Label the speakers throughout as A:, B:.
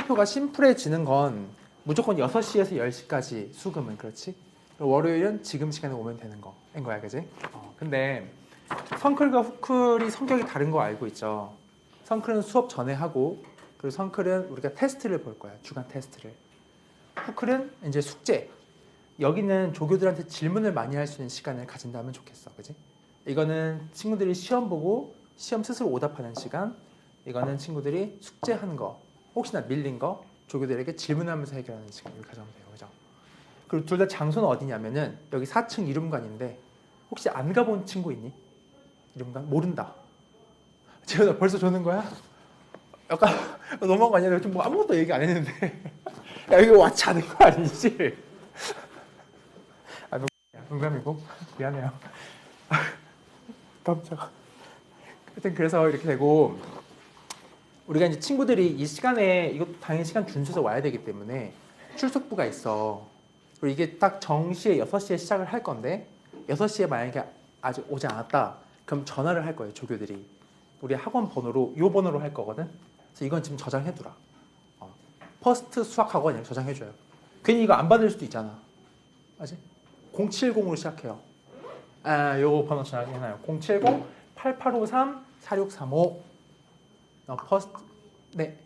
A: 시간표가 심플해지는 건 무조건 6시에서 10시까지 수금은 그렇지? 월요일은 지금 시간에 오면 되는 거인 거야, 그지? 근데 성클과 후클이 성격이 다른 거 알고 있죠? 성클은 수업 전에 하고, 그리고 성클은 우리가 테스트를 볼 거야, 주간 테스트를. 후클은 이제 숙제. 여기는 조교들한테 질문을 많이 할 수 있는 시간을 가진다면 좋겠어, 그지? 이거는 친구들이 시험 보고 시험 스스로 오답하는 시간. 이거는 친구들이 숙제하는 거, 혹시나 밀린 거 조교들에게 질문하면서 해결하는 시간을 가져면 돼요, 그죠? 그리고 둘 다 장소는 어디냐면은 여기 4층 이름관인데, 혹시 안 가본 친구 있니? 이름관? 모른다. 지금 벌써 조는 거야? 약간 너무한 거 아니야? 내가 지금 뭐 아무것도 얘기 안 했는데. 야, 이거 와치 않은 거 아니지? 아, 농담이고 미안해요. 깜짝아. 하여튼 그래서 이렇게 되고, 우리가 이제 친구들이 이 시간에, 이것도 당연히 시간 준수해서 와야 되기 때문에 출석부가 있어. 그리고 이게 딱 정시에 6시에 시작을 할 건데, 6시에 만약에 아직 오지 않았다, 그럼 전화를 할 거예요, 조교들이. 우리 학원 번호로, 요 번호로 할 거거든. 그래서 이건 지금 저장해두라. 퍼스트 수학학원 이렇게 저장해줘요. 괜히 이거 안 받을 수도 있잖아. 맞지? 070으로 시작해요. 요거 번호 저장해놔요. 070-8853-4635. 퍼스트. 네.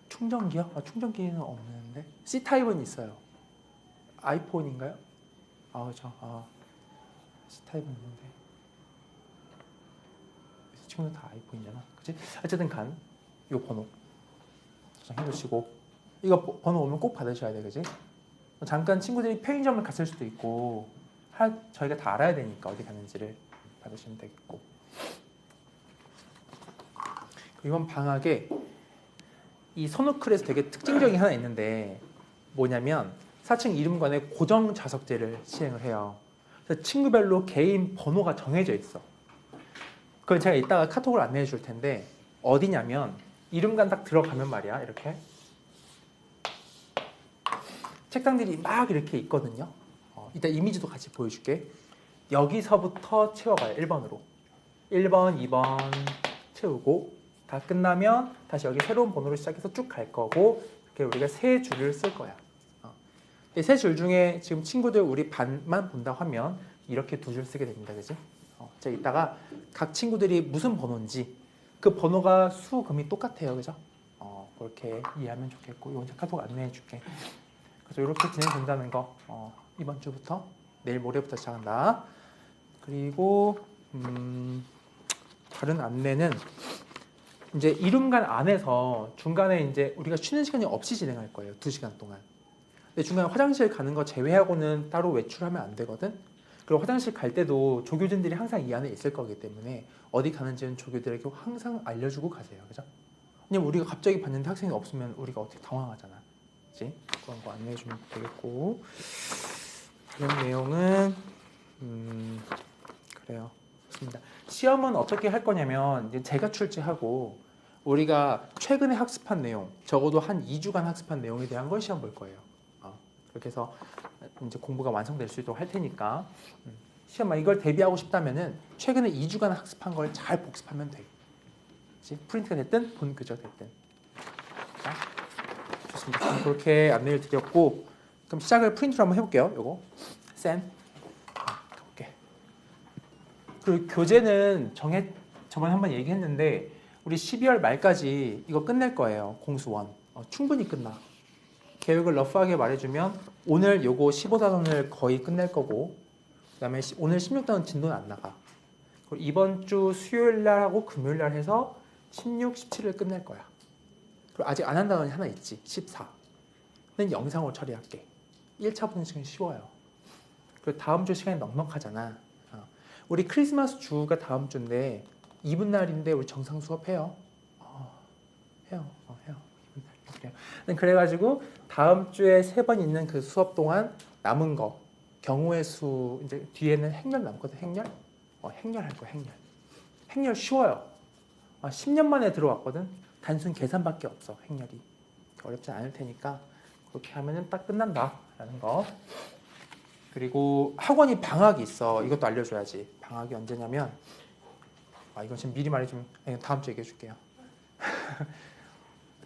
A: 충전기요? 충전기는 없는데. C타입은 있어요. 아이폰인가요? C타입은 있는데. 친구는 다 아이폰이잖아, 그치? 어쨌든 간, 요 번호 저장해두시고, 이거 번호 오면 꼭 받으셔야 돼, 그치? 잠깐 친구들이 편의점을 갔을 수도 있고, 저희가 다 알아야 되니까 어디 갔는지를 받으시면 되겠고. 이번 방학에 이 선우클에서 되게 특징적인 게 하나 있는데, 뭐냐면 4층 이름관에 고정 좌석제를 시행을 해요. 그래서 친구별로 개인 번호가 정해져 있어. 그걸 제가 이따가 카톡을 안내해 줄 텐데, 어디냐면 이름관 딱 들어가면 말이야, 이렇게 책상들이 막 이렇게 있거든요. 이따 이미지도 같이 보여줄게. 여기서부터 채워가요, 1번으로. 1번, 2번 채우고, 다 끝나면 다시 여기 새로운 번호로 시작해서 쭉 갈 거고, 이렇게 우리가 세 줄을 쓸 거야. 이 세 줄 중에 지금 친구들 우리 반만 본다고 하면 이렇게 두 줄 쓰게 됩니다, 그지? 제가 이따가 각 친구들이 무슨 번호인지, 그 번호가 수금이 똑같아요, 그죠? 그렇게 이해하면 좋겠고, 이건 제가 카톡 안내해 줄게. 그래서 이렇게 진행된다는 거, 이번 주부터, 내일 모레부터 시작한다. 그리고 다른 안내는, 이제 이름관 안에서 중간에 이제 우리가 쉬는 시간이 없이 진행할 거예요, 2시간 동안. 근데 중간에 화장실 가는 거 제외하고는 따로 외출하면 안 되거든. 그리고 화장실 갈 때도 조교진들이 항상 이 안에 있을 거기 때문에 어디 가는지는 조교들에게 항상 알려주고 가세요, 그죠? 왜냐면 우리가 갑자기 봤는데 학생이 없으면 우리가 어떻게 당황하잖아, 그치? 그런 거 안내해 주면 되겠고, 다른 내용은 그래요. 좋습니다. 시험은 어떻게 할 거냐면, 이제 제가 출제하고 우리가 최근에 학습한 내용, 적어도 한 2주간 학습한 내용에 대한 걸 시험 볼 거예요. 그렇게 해서 이제 공부가 완성될 수 있도록 할 테니까, 시험만 이걸 대비하고 싶다면은 최근에 2주간 학습한 걸 잘 복습하면 돼. 그치? 프린트가 됐든 본교재가 됐든. 자, 좋습니다. 그렇게 안내를 드렸고, 그럼 시작을 프린트로 한번 해볼게요. 요거 센 가볼게. 그리고 교재는 저번에 한번 얘기했는데, 우리 12월 말까지 이거 끝낼 거예요. 공수원. 충분히 끝나. 계획을 러프하게 말해주면 오늘 요거 15단원을 거의 끝낼 거고, 그 다음에 오늘 16단원 진도는 안 나가. 그리고 이번 주 수요일 날하고 금요일 날 해서 16, 17을 끝낼 거야. 그리고 아직 안 한 단원이 하나 있지, 14는 영상으로 처리할게. 1차 보는 시간이 쉬워요. 그리고 다음 주 시간이 넉넉하잖아. 우리 크리스마스 주가 다음 주인데 이분 날인데 우리 정상 수업해요. 해요. 그래가지고 다음 주에 3번 있는 그 수업 동안 남은 거, 경우의 수, 이제 뒤에는 행렬 남거든. 행렬? 행렬 할 거야. 행렬 쉬워요. 10년 만에 들어왔거든. 단순 계산밖에 없어, 행렬이. 어렵지 않을 테니까 그렇게 하면은 딱 끝난다라는 거. 그리고 학원이 방학이 있어. 이것도 알려줘야지. 방학이 언제냐면, 이건 지금 미리 말해주면, 다음 주에 얘기해 줄게요.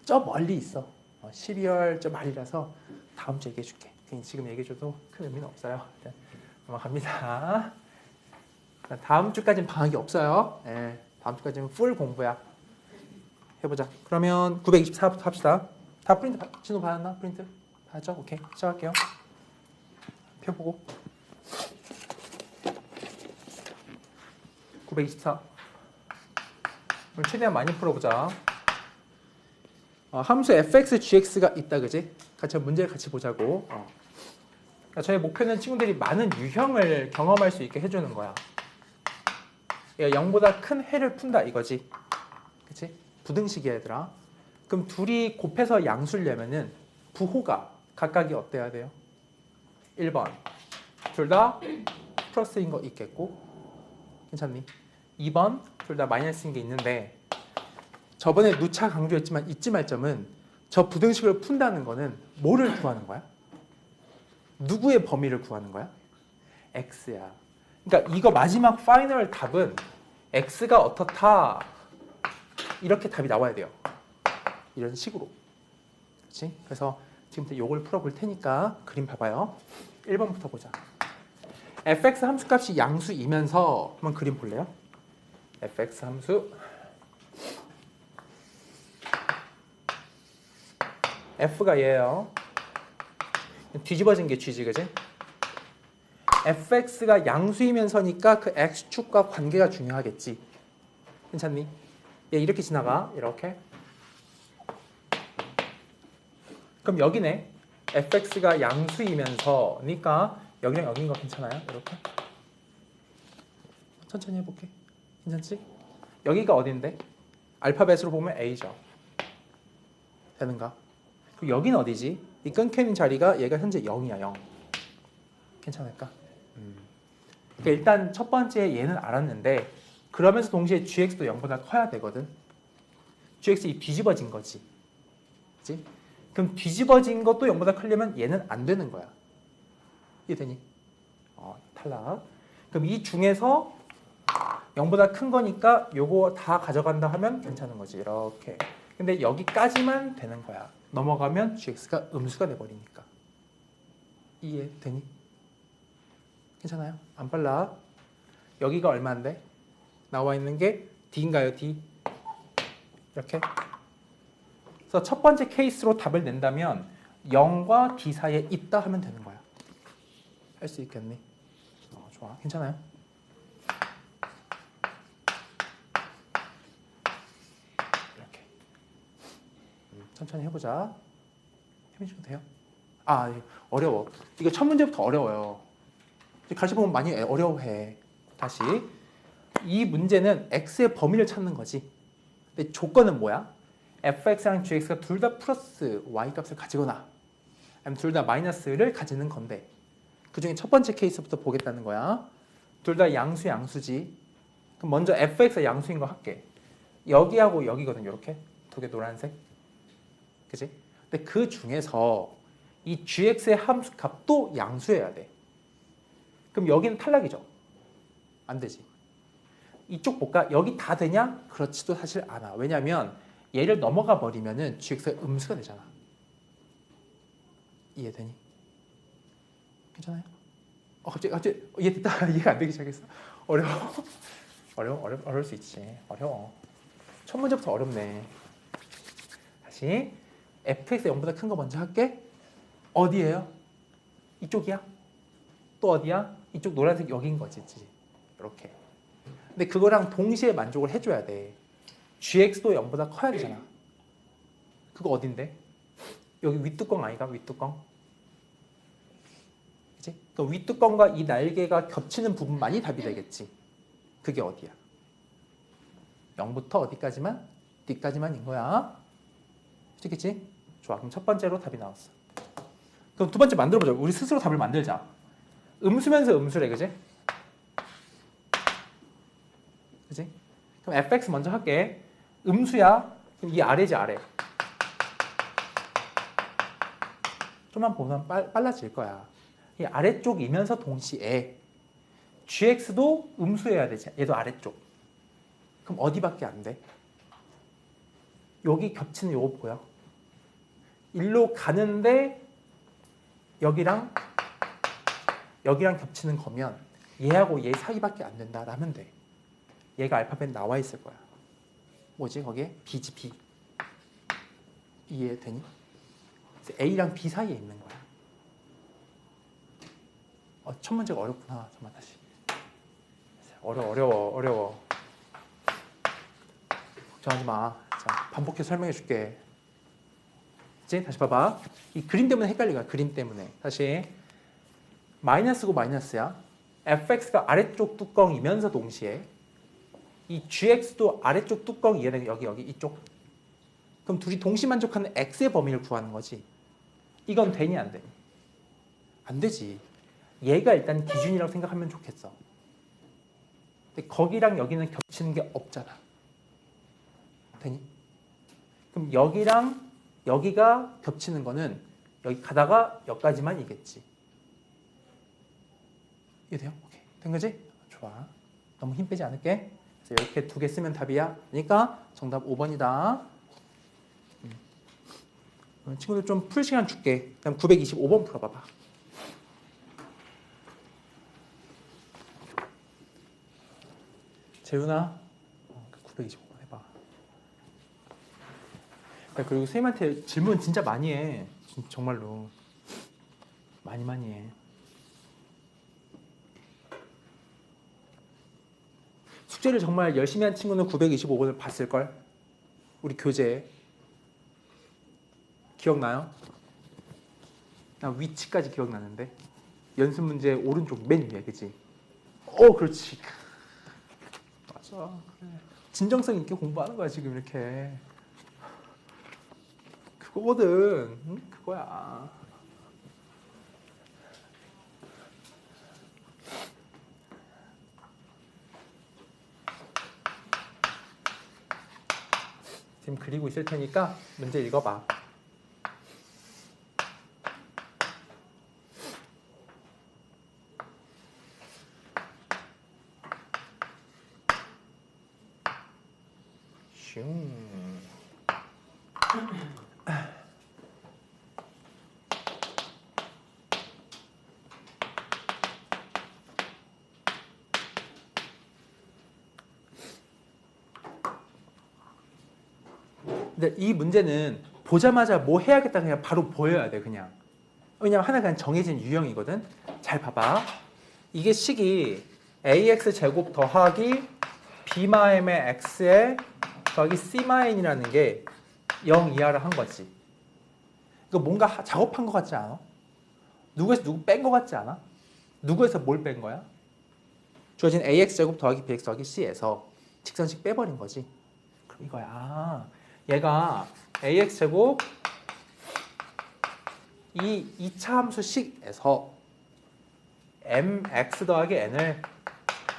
A: 저 멀리 있어. 12월 저 말이라서 다음 주에 얘기해 줄게. 지금 얘기해 줘도 큰 의미는 없어요. 일단 넘어갑니다. 다음 주까지는 방학이 없어요. 네, 다음 주까지는 풀 공부야. 해보자. 그러면 924부터 합시다. 다 프린트 진호 받았나? 프린트? 받았죠? 오케이. 시작할게요. 펴보고 924 오늘 최대한 많이 풀어보자. 함수 fx, gx가 있다, 그지? 같이 문제를 같이 보자고. 그러니까 저희 목표는 친구들이 많은 유형을 경험할 수 있게 해주는 거야. 얘가 0보다 큰 해를 푼다 이거지. 그치? 부등식이야 얘들아. 그럼 둘이 곱해서 양수를 내면은 부호가 각각이 어때야 돼요? 1번 둘 다 플러스인 거 있겠고, 괜찮니? 2번 둘 다 마이너스인 게 있는데, 저번에 누차 강조했지만 잊지 말 점은 저 부등식을 푼다는 거는 뭐를 구하는 거야? 누구의 범위를 구하는 거야? x야. 그러니까 이거 마지막 파이널 답은 x가 어떻다 이렇게 답이 나와야 돼요. 이런 식으로. 그렇지? 그래서 지금부터 요걸 풀어볼 테니까 그림 봐봐요. 1번부터 보자. fx 함수값이 양수이면서 한번 그림 볼래요? fx 함수 f가 얘예요. 뒤집어진 게 g지, 그지? fx가 양수이면서니까 그 x축과 관계가 중요하겠지. 괜찮니? 얘 이렇게 지나가. 이렇게. 그럼 여기네. fx가 양수이면서니까 여기랑 여긴 거 괜찮아요? 이렇게. 천천히 해볼게. 괜찮지? 여기가 어딘데? 알파벳으로 보면 a죠. 되는가? 그리고 여긴 어디지? 이 끊겨있는 자리가 얘가 현재 0이야. 0. 괜찮을까? 그러니까 일단 첫 번째 얘는 알았는데, 그러면서 동시에 gx도 0보다 커야 되거든. gx이 뒤집어진 거지. 그치? 그럼 뒤집어진 것도 0보다 크려면 얘는 안 되는 거야. 이해되니? 탈락. 그럼 이 중에서 0보다 큰 거니까 요거 다 가져간다 하면 괜찮은 거지. 이렇게. 근데 여기까지만 되는 거야. 넘어가면 gx가 음수가 돼버리니까. 이해되니? 괜찮아요? 안 빨라. 여기가 얼마인데? 나와 있는 게 d인가요? d? 이렇게. 그래서 첫 번째 케이스로 답을 낸다면 0과 d 사이에 있다 하면 되는 거야. 할 수 있겠니? 좋아. 괜찮아요? 이렇게. 천천히 해보자. 해주셔도 돼요? 어려워. 이거 첫 문제부터 어려워요. 가르쳐 보면 많이 어려워해. 다시. 이 문제는 x의 범위를 찾는 거지. 근데 조건은 뭐야? fx랑 gx가 둘 다 플러스 y 값을 가지거나 아니면 둘 다 마이너스를 가지는 건데, 그 중에 첫 번째 케이스부터 보겠다는 거야. 둘 다 양수지. 그럼 먼저 fx가 양수인 거 할게. 여기하고 여기거든. 이렇게 두 개 노란색. 그치? 근데 그 중에서 이 gx의 함수 값도 양수여야 돼. 그럼 여기는 탈락이죠. 안 되지. 이쪽 볼까? 여기 다 되냐? 그렇지도 사실 않아. 왜냐면 얘를 넘어가 버리면은 gx가 음수가 되잖아. 이해되니? 괜찮아요? 갑자기 이해됐다. 이해가 안 되기 시작했어. 어려울 수 있지. 어려워. 첫 문제부터 어렵네. 다시 fx 0보다 큰 거 먼저 할게. 어디예요? 이쪽이야? 또 어디야? 이쪽 노란색 여긴 거지. 이렇게. 근데 그거랑 동시에 만족을 해줘야 돼. gx도 0보다 커야 되잖아. 그거 어딘데? 여기 윗뚜껑 아이가? 윗뚜껑? 그치? 그 윗뚜껑과 이 날개가 겹치는 부분만이 답이 되겠지. 그게 어디야? 0부터 어디까지만? D까지만인 거야. 그치? 좋아. 그럼 첫 번째로 답이 나왔어. 그럼 두 번째 만들어보자. 우리 스스로 답을 만들자. 음수면서 음수래, 그지? 그지? 그럼 fx 먼저 할게. 음수야. 그럼 이 아래지, 아래. 좀만 보면 빨라질 거야. 이 아래쪽이면서 동시에 gx도 음수여야 되지. 얘도 아래쪽. 그럼 어디밖에 안 돼? 여기 겹치는 요거 보여? 일로 가는데 여기랑 겹치는 거면 얘하고 얘 사이밖에 안 된다라면 돼. 얘가 알파벳 나와 있을 거야. 뭐지 거기에? B지 B. 이해되니? A랑 B 사이에 있는 거야. 첫 문제가 어렵구나. 잠깐만 다시. 어려워. 걱정하지 마. 자, 반복해서 설명해 줄게. 이제 다시 봐봐. 이 그림 때문에 헷갈리가. 그림 때문에. 다시. 마이너스고 마이너스야. fx가 아래쪽 뚜껑이면서 동시에 이 gx도 아래쪽 뚜껑이 얘는 여기 이쪽. 그럼 둘이 동시 만족하는 x의 범위를 구하는 거지. 이건 되니 안 되니? 안 되지. 얘가 일단 기준이라고 생각하면 좋겠어. 근데 거기랑 여기는 겹치는 게 없잖아. 되니? 그럼 여기랑 여기가 겹치는 거는 여기 가다가 여기까지만 이겠지. 이해돼요? 오케이. 된 거지? 좋아. 너무 힘 빼지 않을게. 그래서 이렇게 두 개 쓰면 답이야. 그러니까 정답 5번이다. 친구들 좀 풀 시간 줄게. 그다음 925번 풀어봐봐. 재윤아, 925번 해봐. 그리고 선생님한테 질문 진짜 많이 해. 정말로 많이 해. 숙제를 정말 열심히 한 친구는 925번을 봤을걸? 우리 교재 기억나요? 나 위치까지 기억나는데 연습 문제 오른쪽 맨 위에 그치? 그렇지. 맞아. 그래. 진정성 있게 공부하는 거야 지금 이렇게. 그거거든. 응? 그거야. 지금 그리고 있을 테니까 문제 읽어봐. 슝. 근데 이 문제는 보자마자 뭐 해야겠다 그냥 바로 보여야 돼 그냥. 왜냐면 하나 그냥 정해진 유형이거든. 잘 봐봐. 이게 식이 ax 제곱 더하기 b마의 x에 더하기 c마이라는 게 0 이하를 한 거지. 이거 뭔가 작업한 것 같지 않아? 누구에서 누구 뺀 것 같지 않아? 누구에서 뭘 뺀 거야? 주어진 ax 제곱 더하기 bx 더하기 c에서 직선식 빼버린 거지. 그럼 이거야. 얘가 ax 제곱 이 2차 함수식에서 mx 더하기 n을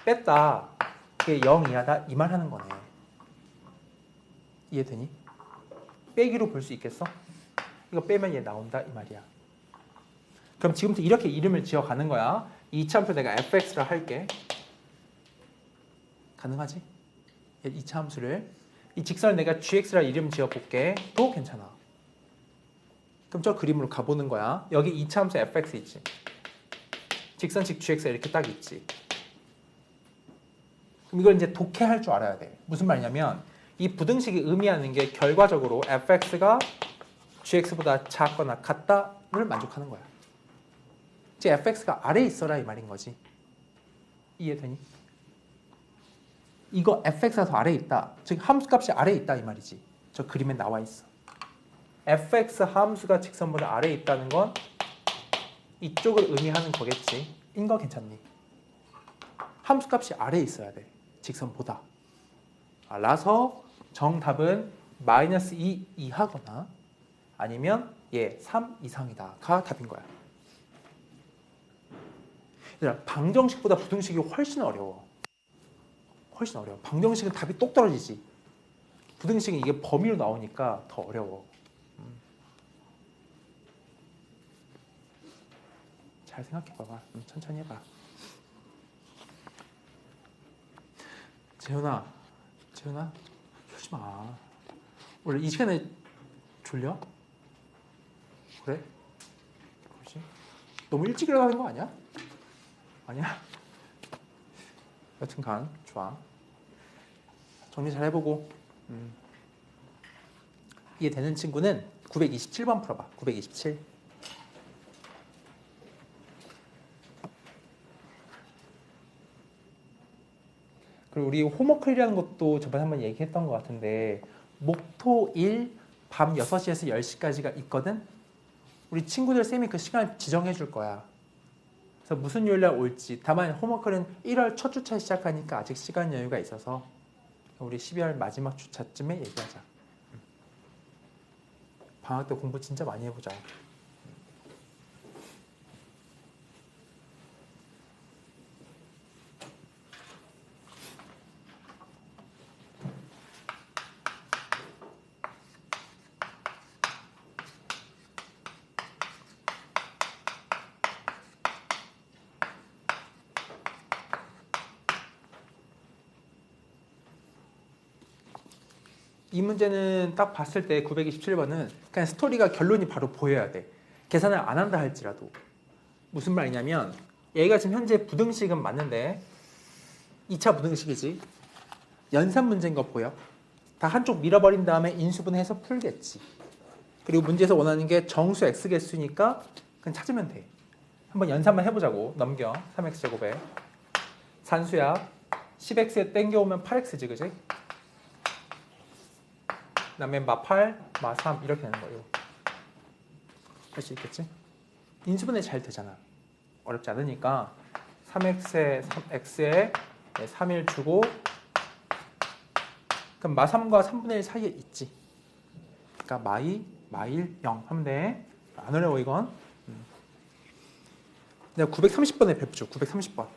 A: 뺐다. 그게 0 이하다. 이 말 하는 거네. 이해되니? 빼기로 볼 수 있겠어? 이거 빼면 얘 나온다. 이 말이야. 그럼 지금부터 이렇게 이름을 지어가는 거야. 2차 함수 내가 fx라 할게. 가능하지? 2차 함수를. 이 직선을 내가 gx라 이름 지어볼게. 또 괜찮아. 그럼 저 그림으로 가보는 거야. 여기 2차 함수 fx 있지. 직선식 gx가 이렇게 딱 있지. 그럼 이걸 이제 독해할 줄 알아야 돼. 무슨 말이냐면 이 부등식이 의미하는 게 결과적으로 fx가 gx보다 작거나 같다를 만족하는 거야. 즉 fx가 아래에 있어라 이 말인 거지. 이해되니? 이거 fx가 더 아래에 있다. 즉 함수값이 아래에 있다 이 말이지. 저 그림에 나와 있어. fx 함수가 직선보다 아래에 있다는 건 이쪽을 의미하는 거겠지. 인 거 괜찮니? 함수값이 아래에 있어야 돼. 직선보다. 라서 정답은 마이너스 2 이하거나 아니면 3 이상이다가 답인 거야. 얘들아, 방정식보다 부등식이 훨씬 어려워. 훨씬 어려워. 방정식은 답이 똑 떨어지지. 부등식은 이게 범위로 나오니까 더 어려워. 잘 생각해봐봐. 천천히 해봐. 재현아, 졸지 마. 원래 이 시간에 졸려? 그래? 그렇지? 너무 일찍 일어나는 거 아니야? 아니야? 여튼간 좋아. 정리 잘 해보고 이해되는 친구는 927번 풀어봐. 927. 그리고 우리 홈워크라는 것도 저번에 한번 얘기했던 것 같은데 목토일 밤 6시에서 10시까지가 있거든? 우리 친구들 쌤이 그 시간을 지정해 줄 거야. 그래서 무슨 요일날 올지. 다만 홈워크는 1월 첫 주차 시작하니까 아직 시간 여유가 있어서 우리 12월 마지막 주차쯤에 얘기하자. 방학 때 공부 진짜 많이 해보자. 이 문제는 딱 봤을 때 927번은 그냥 스토리가 결론이 바로 보여야 돼. 계산을 안 한다 할지라도. 무슨 말이냐면 얘가 지금 현재 부등식은 맞는데 2차 부등식이지. 연산 문제인 거 보여? 다 한쪽 밀어버린 다음에 인수분해해서 풀겠지. 그리고 문제에서 원하는 게 정수 x 개수니까 그냥 찾으면 돼. 한번 연산만 해보자고. 넘겨. 3x제곱에 산수야. 10x에 땡겨오면 8x지 그지? 그 다음에 마8, 마3 이렇게 되는 거예요. 할 수 있겠지? 인수분해 잘 되잖아. 어렵지 않으니까 3x에 3x에 3일 주고 그럼 마3과 3분의 1 사이에 있지. 그러니까 마2, 마1, 0 하면 돼. 안 어려워 이건. 내가 930번에 별표 930번.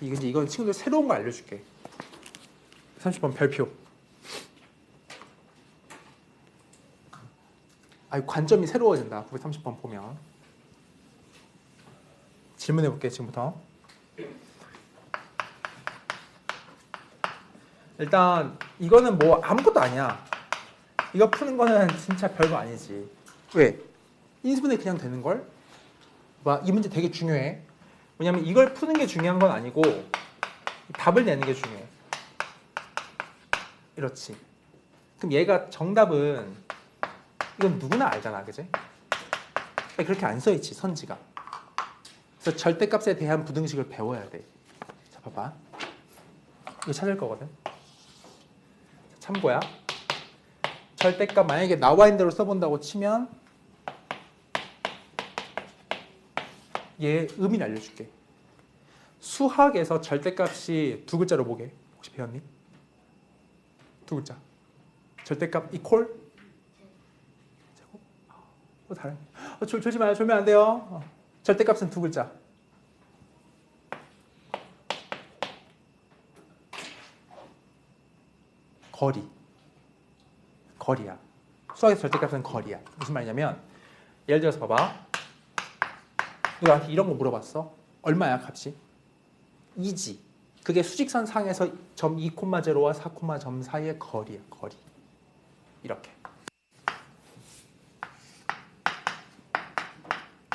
A: 이건 친구들 새로운 거 알려줄게. 30번 별표. 관점이 새로워진다. 930번 보면. 질문해 볼게 지금부터. 일단 이거는 뭐 아무것도 아니야. 이거 푸는 거는 진짜 별거 아니지. 왜? 인수분해 그냥 되는 걸? 이 문제 되게 중요해. 왜냐면 이걸 푸는 게 중요한 건 아니고 답을 내는 게 중요해. 이렇지. 그럼 얘가 정답은 이건 누구나 알잖아, 그지? 그렇게 안 써있지, 선지가. 그래서 절대값에 대한 부등식을 배워야 돼. 자, 봐봐. 이거 찾을 거거든. 참고야. 절대값 만약에 나와 있는 대로 써본다고 치면 얘 의미를 알려줄게. 수학에서 절대값이 두 글자로 뭐게? 혹시 배웠니? 두 글자. 절대값 이퀄? 다른. 졸지 마요. 졸면 안 돼요. 절대값은 두 글자. 거리야. 수학에서 절대값은 거리야. 무슨 말이냐면 예를 들어서 봐봐. 누가 이런 거 물어봤어. 얼마야 값이? 2지. 그게 수직선 상에서 점 2,0와 4, 사이의 거리야. 거리. 이렇게.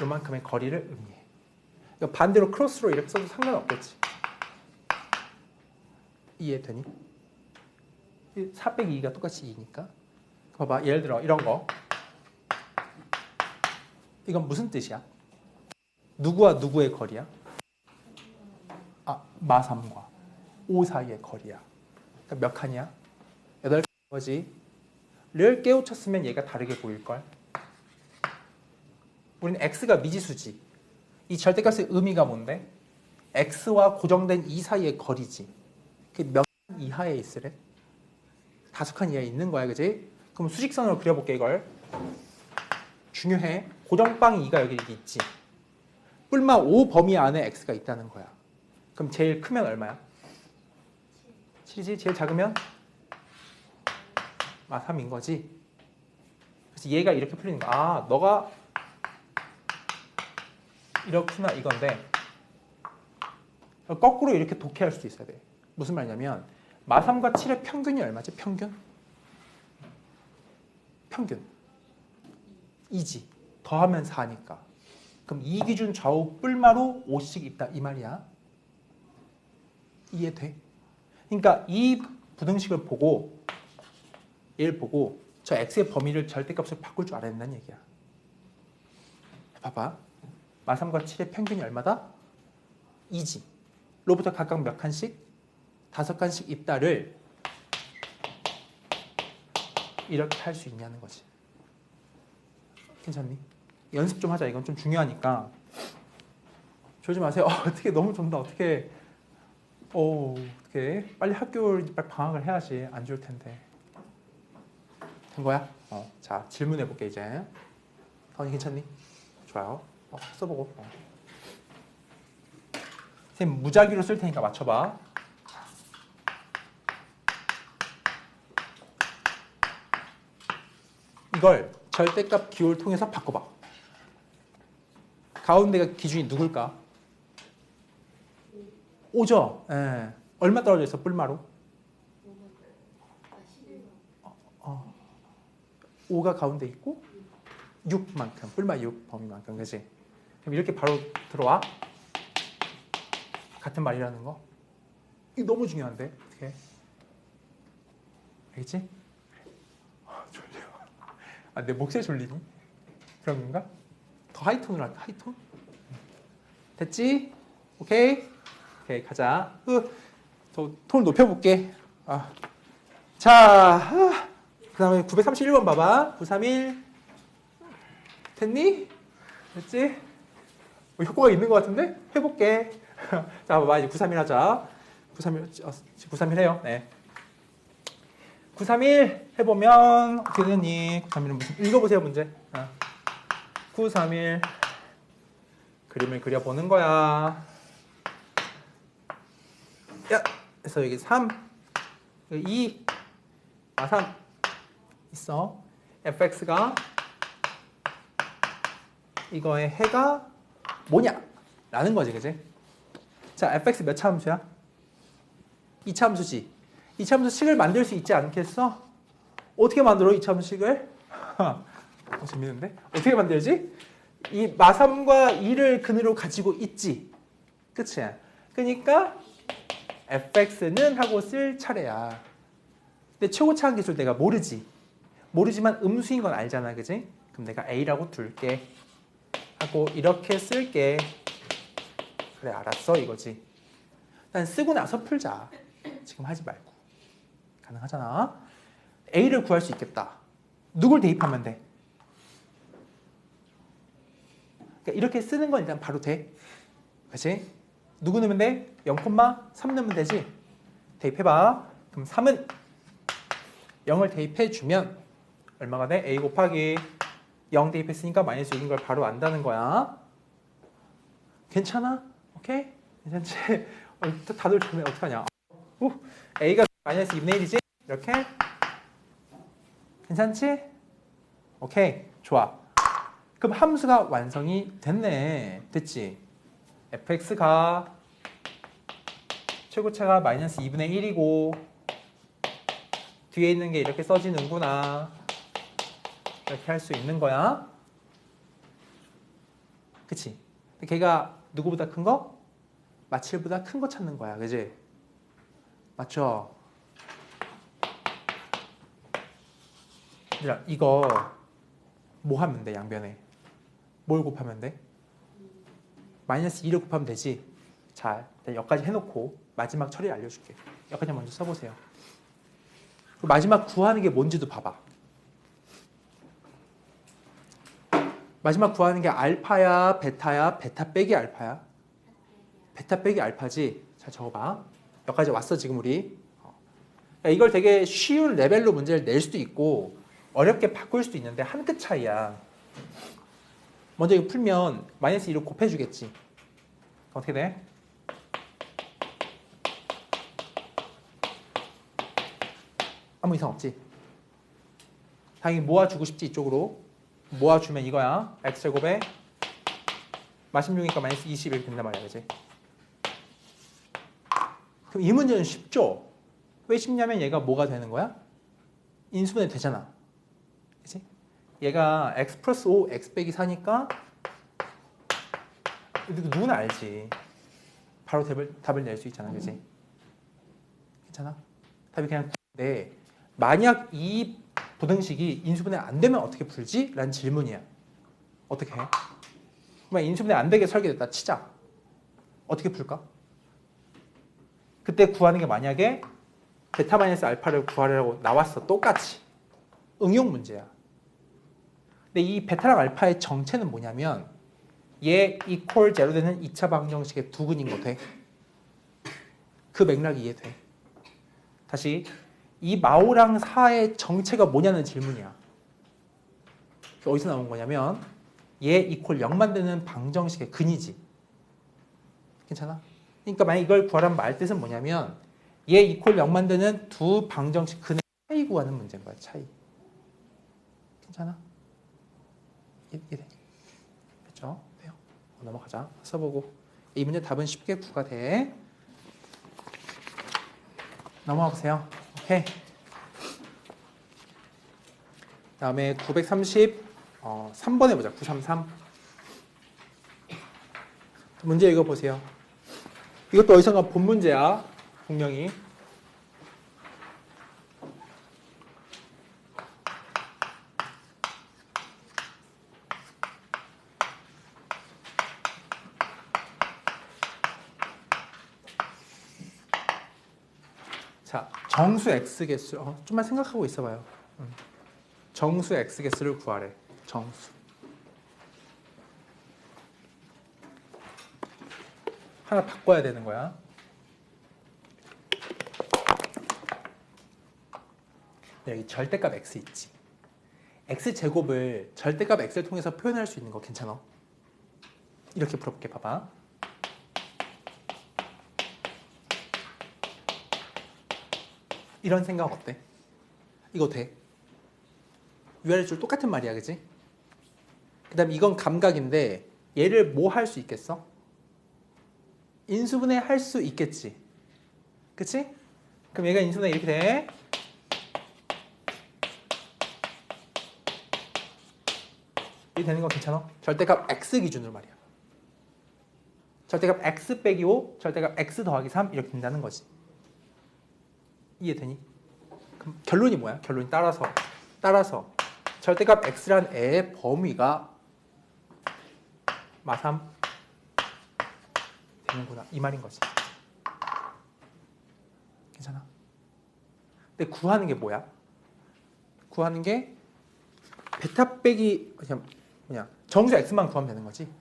A: 요만큼의 거리를 의미해. 반대로 크로스로 이렇게 써도 상관없겠지. 이해되니? 4 빼기 2가 똑같이 2니까. 봐봐. 예를 들어 이런 거. 이건 무슨 뜻이야? 누구와 누구의 거리야? 마3과 5 사이의 거리야. 그러니까 몇 칸이야? 8칸인 거지. 를 깨우쳤으면 얘가 다르게 보일걸? 우리는 x가 미지수지. 이 절대값의 의미가 뭔데? x와 고정된 2 사이의 거리지. 그게 몇 칸 이하에 있으래? 5칸 이하에 있는 거야, 그지? 그럼 수직선으로 그려볼게, 이걸. 중요해. 고정빵 2가 여기 있지. 뿔마 5 범위 안에 x가 있다는 거야. 그럼 제일 크면 얼마야? 7이지? 제일 작으면? 3인 거지. 그래서 얘가 이렇게 풀리는 거야. 너가 이렇구나 이건데 거꾸로 이렇게 독해할 수도 있어야 돼. 무슨 말이냐면 마3과 7의 평균이 얼마지? 평균? 2지. 더하면 4니까. 그럼 이 기준 좌우 뿔마로 5씩 있다 이 말이야. 이해돼? 그러니까 이 부등식을 보고 얘를 보고 저 x의 범위를 절대값으로 바꿀 줄 알아야 된다는 얘기야. 봐봐. 마3과 7의 평균이 얼마다? 2지. 로부터 각각 몇 칸씩? 5칸씩 있다를 이렇게 할 수 있냐는 거지. 괜찮니? 연습 좀 하자. 이건 좀 중요하니까. 졸지 마세요. 어떻게 너무 존다. 어떻게 어떻게 빨리 학교를 빨리 방학을 해야지. 안 좋을 텐데. 된 거야? 자, 질문해 볼게 이제. 다운이 괜찮니? 좋아요. 써보고. 선생님 무작위로 쓸 테니까 맞춰봐. 이걸 절대값 기호를 통해서 바꿔봐. 가운데가 기준이 누굴까? 5죠? 예. 얼마 떨어져 있어? 뿔마로? 5가 가운데 있고 6만큼, 뿔마 6 범위만큼, 그치? 그럼 이렇게 바로 들어와. 같은 말이라는 거. 이거 너무 중요한데? 어떻게? 알겠지? 졸려. 내 목소리 졸리니? 그런 건가? 더 하이톤으로 할까? 하이톤? 됐지? 오케이? 오케이, 가자. 더 톤을 높여볼게. 자, 그 다음에 931번 봐봐. 931. 됐니? 됐지? 효과가 있는 것 같은데? 해볼게. 자, 봐봐. 이제 931 하자. 931 해요. 네. 931 해보면 어떻게 되니? 931은 무슨? 읽어보세요, 문제. 931 그림을 그려보는 거야. 야! 그래서 여기 3, 여기 2, 3 있어. fx가 이거의 해가 뭐냐? 라는 거지, 그지? 자, fx 몇 차 함수야? 2차 함수지. 2차 함수식을 만들 수 있지 않겠어? 어떻게 만들어, 2차 함수식을? 재밌는데? 어떻게 만들지? 이 마3과 2를 근으로 가지고 있지. 그치? 그러니까 fx는 하고 쓸 차례야. 근데 최고차항 기술 내가 모르지. 모르지만 음수인 건 알잖아, 그지? 그럼 내가 a라고 둘게. 하고 이렇게 쓸게. 그래, 알았어, 이거지. 난 쓰고 나서 풀자. 지금 하지 말고. 가능하잖아. a를 구할 수 있겠다. 누굴 대입하면 돼? 그러니까 이렇게 쓰는 건 일단 바로 돼. 그치? 누구 넣으면 돼? 0,3 넣으면 되지? 대입해봐. 그럼 3은 0을 대입해주면 얼마가 돼? a 곱하기 0 대입했으니까 마이너스 6인 걸 바로 안다는 거야. 괜찮아? 오케이? 괜찮지? 다들 좋네. 어떡하냐? a가 마이너스 2분의 1이지? 이렇게? 괜찮지? 오케이. 좋아. 그럼 함수가 완성이 됐네. 됐지? fx가 최고차가 마이너스 2분의 1이고 뒤에 있는 게 이렇게 써지는구나. 이렇게 할 수 있는 거야. 그치? 걔가 누구보다 큰 거? 마7보다 큰 거 찾는 거야. 그치? 맞죠? 얘들아, 이거 뭐 하면 돼, 양변에? 뭘 곱하면 돼? 마이너스 2를 곱하면 되지. 자, 일단 여기까지 해놓고 마지막 처리 알려줄게. 여기까지 먼저 써보세요. 마지막 구하는 게 뭔지도 봐봐. 마지막 구하는 게 알파야, 베타야, 베타 빼기 알파야? 베타 빼기 알파지. 잘 적어봐. 여기까지 왔어, 지금 우리. 이걸 되게 쉬운 레벨로 문제를 낼 수도 있고 어렵게 바꿀 수도 있는데 한 끗 차이야. 먼저 이거 풀면 마이너스 2를 곱해주겠지. 어떻게 돼? 아무 이상 없지? 당연히 모아주고 싶지, 이쪽으로. 모아주면 이거야. x제곱에 마16이니까 마이너스 20 이렇게 된단 말이야, 그지? 그럼 이 문제는 쉽죠? 왜 쉽냐면 얘가 뭐가 되는 거야? 인수분해 되잖아. 그치? 얘가 x 플러스 5, x 빼기 4니까 누구나 알지. 바로 답을 낼 수 있잖아, 그지? 괜찮아? 답이 그냥 9인데 만약 이 부등식이 인수분해 안 되면 어떻게 풀지? 라는 질문이야. 어떻게 해? 그러면 인수분해 안 되게 설계됐다 치자. 어떻게 풀까? 그때 구하는 게 만약에 베타 마이너스 알파를 구하려고 나왔어. 똑같이. 응용 문제야. 근데 이 베타랑 알파의 정체는 뭐냐면 얘 이퀄 제로 되는 2차 방정식의 두근인 거 돼? 그 맥락이 이해돼. 다시 이 마오랑 4의 정체가 뭐냐는 질문이야. 어디서 나온 거냐면 얘 이퀄 0만 되는 방정식의 근이지. 괜찮아? 그러니까 만약 이걸 구하라는 말 뜻은 뭐냐면 얘 이퀄 0만 되는 두 방정식 근의 차이 구하는 문제인 거야. 차이. 괜찮아? 이해돼? 됐죠? 돼요. 넘어가자. 써보고 이 문제 답은 쉽게 구가 돼. 넘어가 보세요. 오케이. 다음에 930 3번 해보자. 933 문제 읽어보세요. 이것도 어디선가 본 문제야. 분명히. 자, 정수 x 개수. 좀만 생각하고 있어봐요. 정수 x 개수를 구하래. 정수. 하나 바꿔야 되는 거야. 여기 절대값 x 있지. x 제곱을 절대값 x를 통해서 표현할 수 있는 거 괜찮아? 이렇게 풀어볼게. 봐봐. 이런 생각 어때? 이거 돼? 위아래 줄 똑같은 말이야, 그지? 그 다음에 이건 감각인데 얘를 뭐 할 수 있겠어? 인수분해 할 수 있겠지. 그치? 그럼 얘가 인수분해 이렇게 돼. 이렇게 되는 거 괜찮아? 절대값 x 기준으로 말이야. 절대값 x 빼기 5, 절대값 x 더하기 3 이렇게 된다는 거지. 이해되니? 그럼 결론이 뭐야? 결론이 따라서 절대값 x란 애의 범위가 마3 되는구나. 이 말인 거지. 괜찮아? 근데 구하는 게 뭐야? 구하는 게 베타 빼기 그냥 정수 x만 구하면 되는 거지.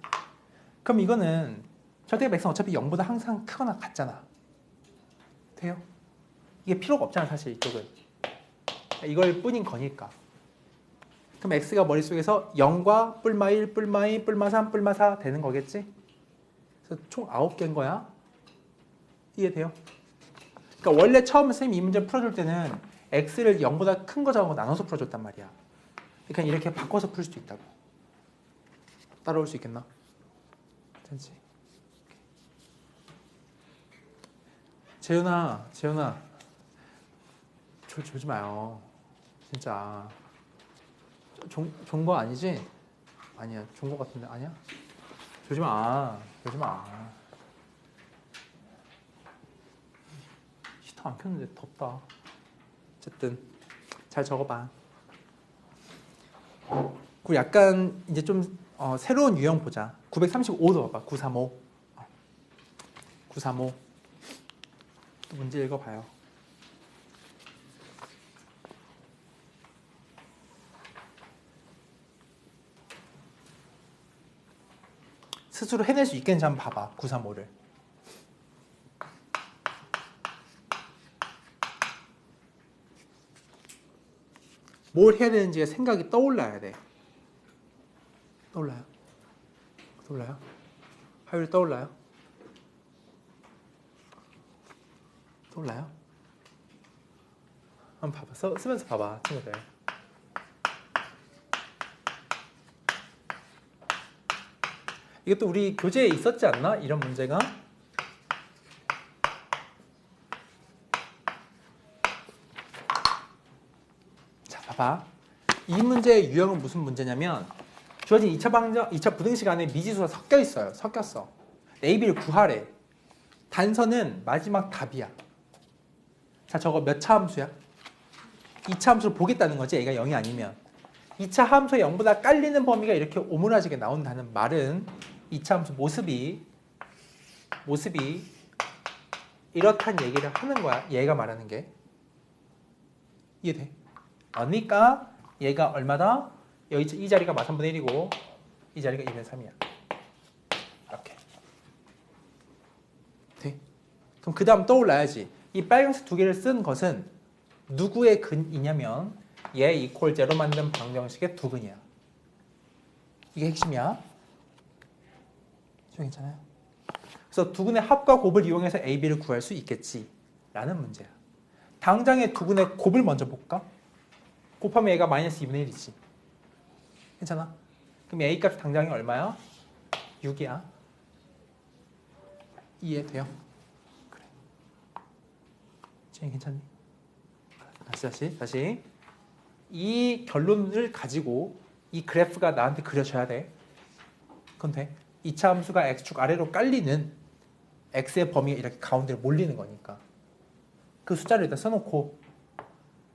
A: 그럼 이거는 절대값 x는 어차피 0보다 항상 크거나 같잖아. 돼요? 이게 필요가 없잖아, 사실 이쪽은. 이걸 뿐인 거니까. 그럼 x가 머릿속에서 0과 뿔마 1, 뿔마 2, 뿔마 3, 뿔마 4 되는 거겠지? 그래서 총 9개인 거야. 이해돼요? 그러니까 원래 처음 선생님이 이 문제 풀어줄 때는 x를 0보다 큰 거 작은 거 나눠서 풀어줬단 말이야. 그러니까 이렇게 바꿔서 풀 수도 있다고. 따라올 수 있겠나? 괜찮지? 재윤아 졸지 마요. 진짜 좋은 거 아니지? 아니야, 좋은 거 같은데. 아니야? 졸지 마. 히터 안 켰는데 덥다. 어쨌든 잘 적어봐. 그리고 약간 이제 좀 새로운 유형 보자. 935도 봐봐. 935. 935. 또 문제 읽어봐요. 스스로 해낼 수 있겠는지 한번 봐봐. 935를. 뭘 해야 되는지가 생각이 떠올라야 돼. 떠올라요? 화요일 떠올라요? 한번 봐봐. 쓰면서 봐봐, 친구들. 이것도 우리 교재에 있었지 않나? 이런 문제가? 자, 봐봐. 이 문제의 유형은 무슨 문제냐면 주어진 2차 부등식 안에 미지수가 섞여 있어요. 섞였어. AB를 구하래. 단서는 마지막 답이야. 자, 저거 몇 차 함수야? 2차 함수를 보겠다는 거지. 얘가 0이 아니면. 2차 함수의 0보다 깔리는 범위가 이렇게 오므라지게 나온다는 말은 2차 함수 모습이 이렇다는 얘기를 하는 거야. 얘가 말하는 게. 이해돼? 그러니까 얘가 얼마다? 여기 이 자리가 마 3분의 1이고 이 자리가 2분의 3이야. 이렇게. 돼? 그럼 그 다음 떠올라야지. 이 빨간색 두 개를 쓴 것은 누구의 근이냐면 얘 이퀄 제로 만든 방정식의 두 근이야. 이게 핵심이야. 좀 괜찮아요? 그래서 두 근의 합과 곱을 이용해서 AB를 구할 수 있겠지 라는 문제야. 당장의 두 근의 곱을 먼저 볼까? 곱하면 얘가 마이너스 2분의 1이지. 괜찮아? 그럼 A 값 당장이 얼마야? 6이야. 이해돼요? 그래. 지금 괜찮니? 다시. 이 결론을 가지고 이 그래프가 나한테 그려져야 돼. 그건 돼. 2차 함수가 x축 아래로 깔리는 x의 범위가 이렇게 가운데로 몰리는 거니까 그 숫자를 일단 써놓고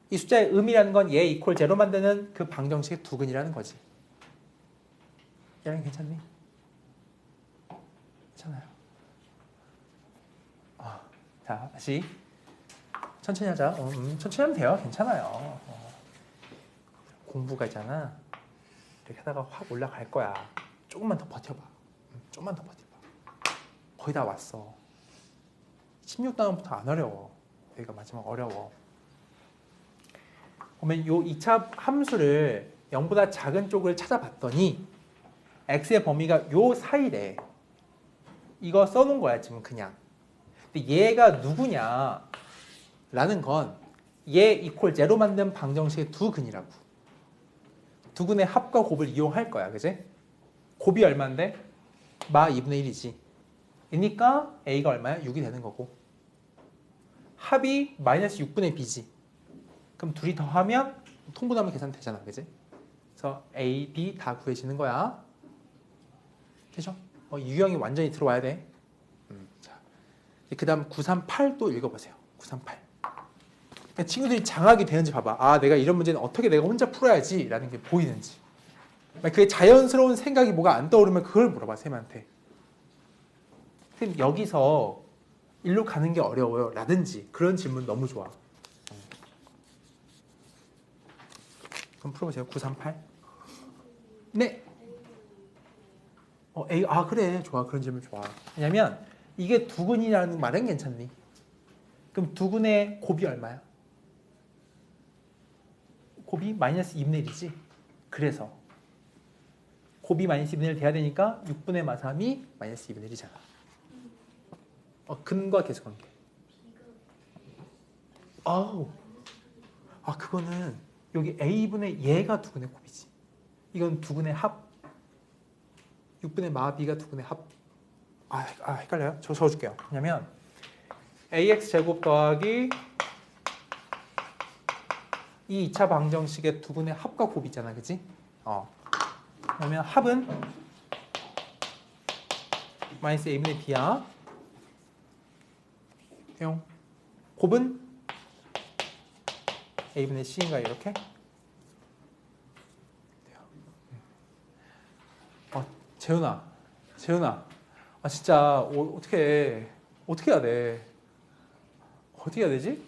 A: 이 숫자의 의미라는 건 얘 이퀄 제로 만드는 그 방정식의 두 근이라는 거지. 얘랑 괜찮니? 괜찮아요. 자, 다시 천천히 하자. 천천히 하면 돼요. 괜찮아요. 공부가 있잖아. 이렇게 하다가 확 올라갈 거야. 조금만 더 버텨봐. 조금만 더 버텨봐. 거의 다 왔어. 16단원부터 안 어려워. 여기가 마지막 어려워. 그러면 요 2차 함수를 0보다 작은 쪽을 찾아봤더니 x의 범위가 요 사이래. 이거 써놓은 거야 지금 그냥. 근데 얘가 누구냐 라는 건 얘 이퀄 제로 만든 방정식의 두 근이라고. 두 근의 합과 곱을 이용할 거야. 그지? 곱이 얼마인데? 마 2분의 1이지. 그러니까 A가 얼마야? 6이 되는 거고. 합이 마이너스 6분의 B지. 그럼 둘이 더하면 통분하면 계산되잖아. 그지? 그래서 A, B 다 구해지는 거야. 되죠? 유형이 완전히 들어와야 돼. 자, 그 다음 938 또 읽어보세요. 938. 친구들이 장악이 되는지 봐봐. 아, 내가 이런 문제는 어떻게 내가 혼자 풀어야지 라는 게 보이는지. 그게 자연스러운 생각이 뭐가 안 떠오르면 그걸 물어봐, 쌤한테. 쌤, 여기서 일로 가는 게 어려워요 라든지 그런 질문 너무 좋아. 그럼 풀어보세요. 938. 네. A, 그래. 좋아. 그런 질문 좋아. 왜냐면 이게 두근이라는 말은 괜찮니? 그럼 두근의 곱이 얼마야? 곱이 마이너스 2분의 1이지? 그래서 곱이 마이너스 2분의 1 돼야 되니까 6분의 마3이 마이너스 2분의 1이잖아. 근과 계수관계. 그거는 여기 A분의 얘가 두근의 곱이지. 이건 두근의 합. 6분의 마 B가 두근의 합. 헷갈려요? 저 적어줄게요. 왜냐면 AX 제곱 더하기 이 2차 방정식의 두근의 합과 곱이잖아. 그치? 그러면 합은 마이너스 A분의 B야. 곱은 A분의 C인가 이렇게? 재훈아, 진짜 어떻게 해야 돼? 어떻게 해야 되지?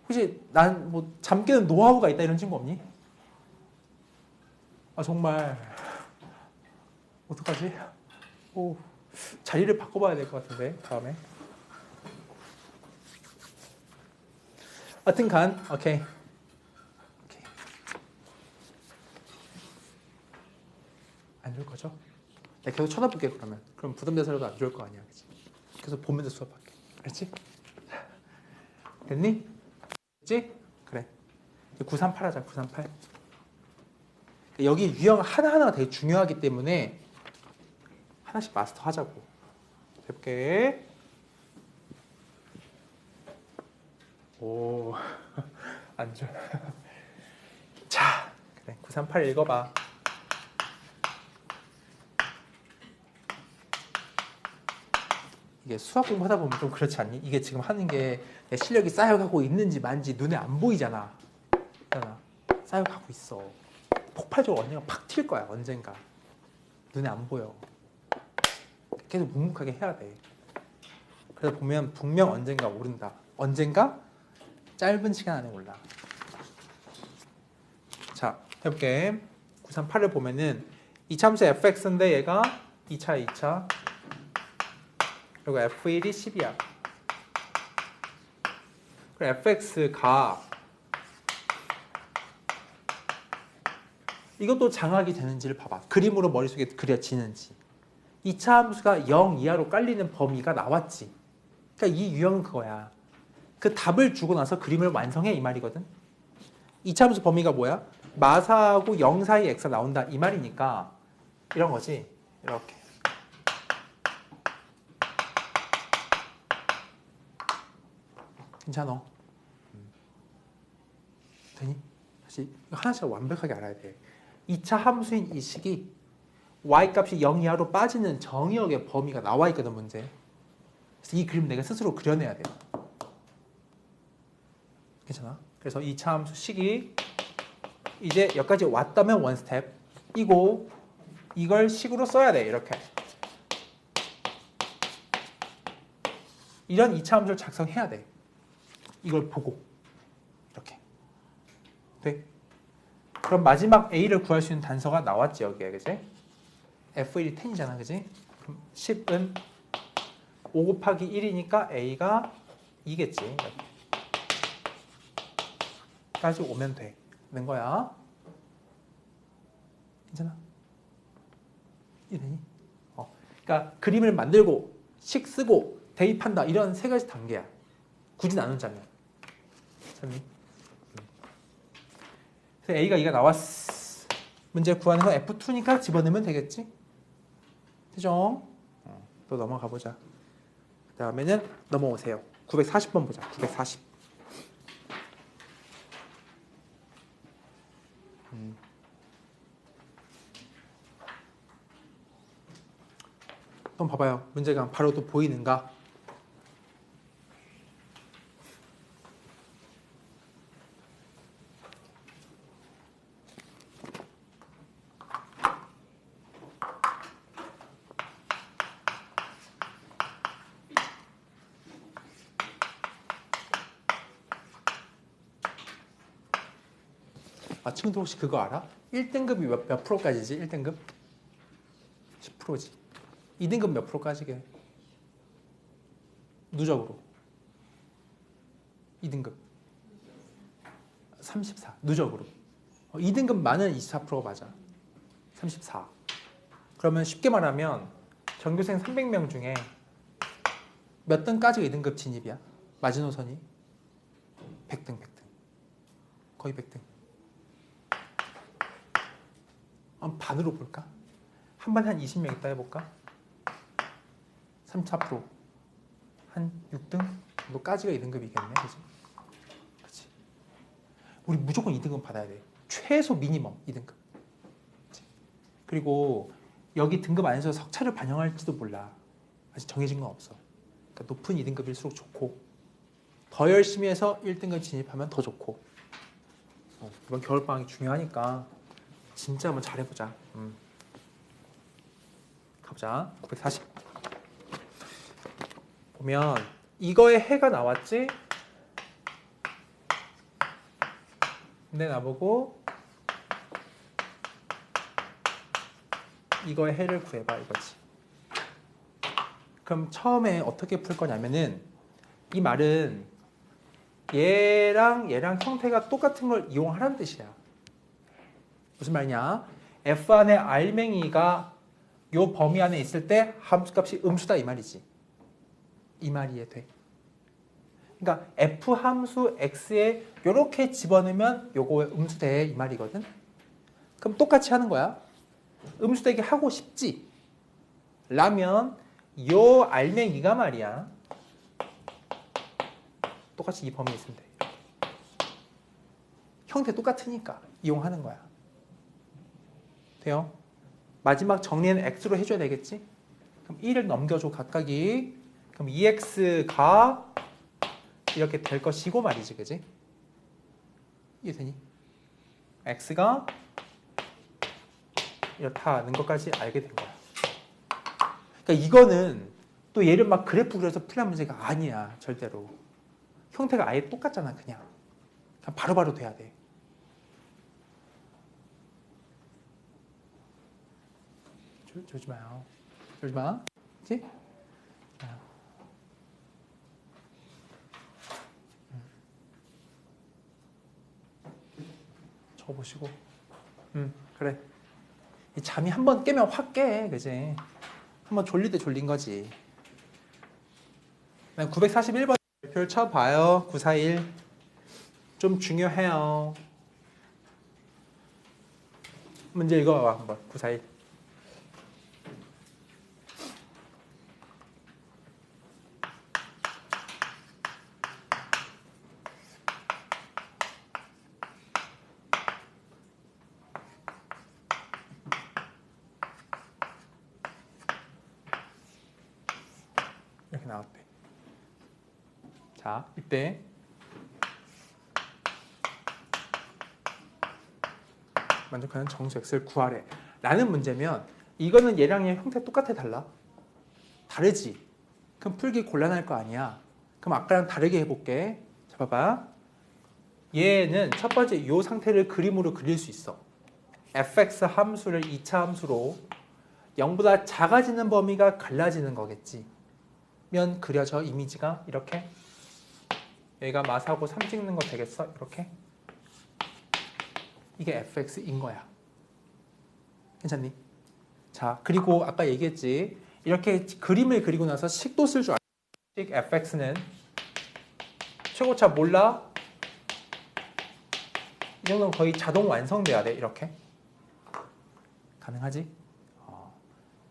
A: 혹시 난 뭐 잠 깨는 노하우가 있다 이런 친구 없니? 정말 어떡하지? 자리를 바꿔봐야 될 것 같은데 다음에. 하여튼간 오케이. 안 좋을 거죠? 내가 계속 쳐다볼게 그러면. 그럼 부담돼서라도 안 좋을 거 아니야, 그치? 계속 보면서 수업할게. 알았지? 됐니? 됐지? 그래. 938 하자. 938. 여기 유형 하나하나가 되게 중요하기 때문에 하나씩 마스터 하자고. 해볼게. 안 좋아. 938 읽어봐. 이게 수학 공부하다 보면 좀 그렇지 않니? 이게 지금 하는 게 내 실력이 쌓여가고 있는지 만지 눈에 안 보이잖아. 쌓여가고 있어. 폭발적으로 언젠가 팍 튈 거야. 언젠가. 눈에 안 보여. 계속 묵묵하게 해야 돼. 그래서 보면 분명 언젠가 오른다. 언젠가 짧은 시간 안에 올라. 자, 해볼게. 938을 보면은 이 참수 fx인데 얘가 2차 그리고 f1이 10이야. 그리고 fx가 이것도 장악이 되는지를 봐봐. 그림으로 머릿속에 그려지는지. 2차 함수가 0 이하로 깔리는 범위가 나왔지. 그러니까 이 유형은 그거야. 그 답을 주고 나서 그림을 완성해 이 말이거든. 2차 함수 범위가 뭐야? 마사하고 0 사이 x가 나온다 이 말이니까 이런 거지. 이렇게. 괜찮아. 되니? 사실 이거 하나씩 완벽하게 알아야 돼. 2차 함수인 이 식이 y값이 0 이하로 빠지는 정의역의 범위가 나와 있거든 문제. 그래서 이 그림 내가 스스로 그려내야 돼. 괜찮아? 그래서 2차 함수 식이 이제 여기까지 왔다면 원 스텝 이고 이걸 식으로 써야 돼. 이렇게. 이런 2차 함수를 작성해야 돼. 이걸 보고 이렇게 돼. 그럼 마지막 a를 구할 수 있는 단서가 나왔지 여기에. 그지? f1이 10이잖아. 그지? 그럼 10은 5 곱하기 1이니까 a가 2겠지. 까지 오면 되는 거야. 괜찮아? 이해되니? 그러니까 그림을 만들고 식 쓰고 대입한다 이런 세 가지 단계야. 굳이 나눈자면. 찾니? 그래서 a가 2가 나왔어. 문제 구하는 건 f2니까 집어넣으면 되겠지? 되죠? 또 넘어가 보자. 그 다음에는 넘어오세요. 940번 보자. 940. 한번 봐봐요. 문제가 바로 또 보이는가? 아, 친구들 혹시 그거 알아? 1등급이 몇 프로까지지? 1등급? 10%지. 2등급 몇 프로까지게? 누적으로. 2등급. 34. 누적으로. 2등급 만은 24%가 맞아. 34. 그러면 쉽게 말하면 전교생 300명 중에 몇 등까지가 2등급 진입이야? 마지노선이? 100등. 거의 100등. 반으로 볼까? 한 반에 한 20명 있다 해볼까? 34%. 한 6등 정도까지가 2등급이겠네. 그치? 그치? 우리 무조건 2등급 받아야 돼. 최소 미니멈 2등급. 그치? 그리고 여기 등급 안에서 석차를 반영할지도 몰라. 아직 정해진 건 없어. 그러니까 높은 2등급일수록 좋고 더 열심히 해서 1등급 진입하면 더 좋고 이번 겨울방학이 중요하니까 진짜 한번 잘해보자. 가보자. 940 보면 이거의 해가 나왔지? 근데 나보고 이거의 해를 구해봐 이거지. 그럼 처음에 어떻게 풀 거냐면은 이 말은 얘랑 형태가 똑같은 걸 이용하라는 뜻이야. 무슨 말이냐? f 안에 알맹이가 요 범위 안에 있을 때 함수값이 음수다 이 말이지. 이 말이 이해돼? 그러니까 f 함수 x에 요렇게 집어넣으면 요거 음수돼 이 말이거든. 그럼 똑같이 하는 거야. 음수되게 하고 싶지? 라면 요 알맹이가 말이야. 똑같이 이 범위에 있으면 돼. 형태 똑같으니까 이용하는 거야. 돼요. 마지막 정리는 x로 해줘야 되겠지? 그럼 1을 넘겨줘 각각이. 그럼 2x가 이렇게 될 것이고 말이지, 그지? 이해되니? x가 이렇다는 것까지 알게 된 거야. 그러니까 이거는 또 얘를 막 그래프 그려서 풀이한 문제가 아니야, 절대로. 형태가 아예 똑같잖아, 그냥 바로바로 돼야 돼. 졸지 마요. 졸지 마. 그치? 적어보시고. 그래. 이 잠이 한 번 깨면 확 깨, 그지? 한번 졸릴 때 졸린 거지. 941번 별표를 쳐봐요. 941. 좀 중요해요. 문제 읽어봐 한번. 941. 이렇게 나왔대. 자, 이때 만족하는 정수 x를 구하래 라는 문제면 이거는 얘랑 얘 형태 똑같아 달라? 다르지? 그럼 풀기 곤란할 거 아니야. 그럼 아까랑 다르게 해볼게. 자, 봐봐. 얘는 첫 번째 이 상태를 그림으로 그릴 수 있어. fx 함수를 2차 함수로 0보다 작아지는 범위가 갈라지는 거겠지. 면 그려져 이미지가 이렇게. 얘가 마사고 3 찍는 거 되겠어? 이렇게. 이게 fx인 거야. 괜찮니? 자, 그리고 아까 얘기했지. 이렇게 그림을 그리고 나서 식도 쓸 줄 알아. 식 fx는 최고차 몰라? 이 정도는 거의 자동 완성돼야 돼. 이렇게. 가능하지?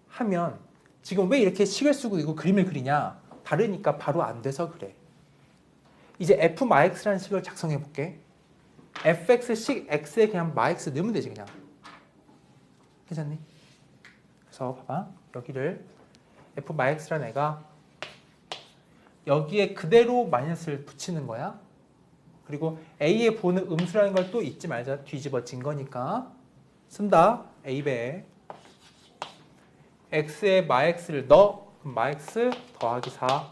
A: 하면 지금 왜 이렇게 식을 쓰고 이거 그림을 그리냐? 다르니까 바로 안 돼서 그래. 이제 f마x라는 식을 작성해 볼게. fx식 x에 그냥 마x 넣으면 되지 그냥. 괜찮니? 그래서 봐봐. 여기를 f마x라는 애가 여기에 그대로 마이너스를 붙이는 거야. 그리고 a에 보는 음수라는 걸 또 잊지 말자. 뒤집어진 거니까. 쓴다. a배 x에 마x를 넣어. 그럼 마x 더하기 4.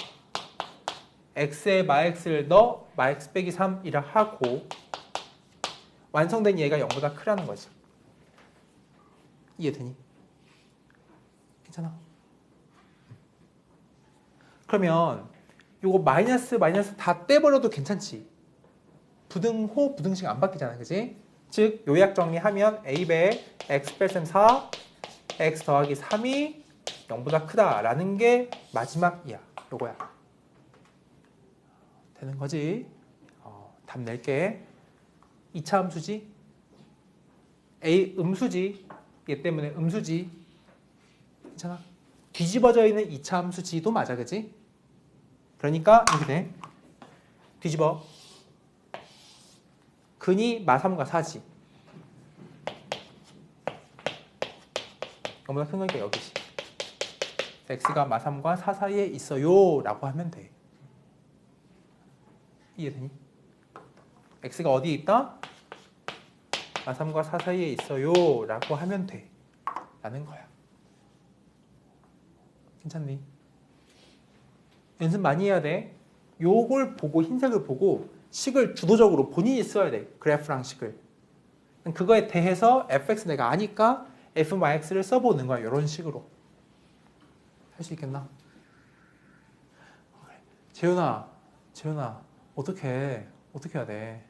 A: x에 마x를 넣어. 마x 빼기 3이라 하고 완성된 얘가 0보다 크라는 거지. 이해되니? 괜찮아? 그러면 요거 마이너스 다 떼버려도 괜찮지? 부등호, 부등식 안 바뀌잖아, 그지? 즉 요약 정리하면 a배 x 뺄셈 4 x 더하기 3이 0보다 크다라는 게 마지막이야. 요거야. 되는 거지? 답 낼게. 2차 함수지? a 음수지? 얘 때문에 음수지? 괜찮아? 뒤집어져 있는 2차 함수지도 맞아, 그지? 그러니까 이렇게 돼. 뒤집어. 근이 마3과 4지. 0보다 큰 거니까 여기지. x가 마3과 4 사이에 있어요 라고 하면 돼. 이해되니? x가 어디에 있다? 마3과 4 사이에 있어요 라고 하면 돼. 라는 거야. 괜찮니? 연습 많이 해야 돼. 요걸 보고 흰색을 보고 식을 주도적으로 본인이 써야 돼. 그래프랑 식을. 그거에 대해서 fx 내가 아니까 f-x를 써보는 거야. 이런 식으로. 할 수 있겠나? 재훈아 어떻게 해야 돼?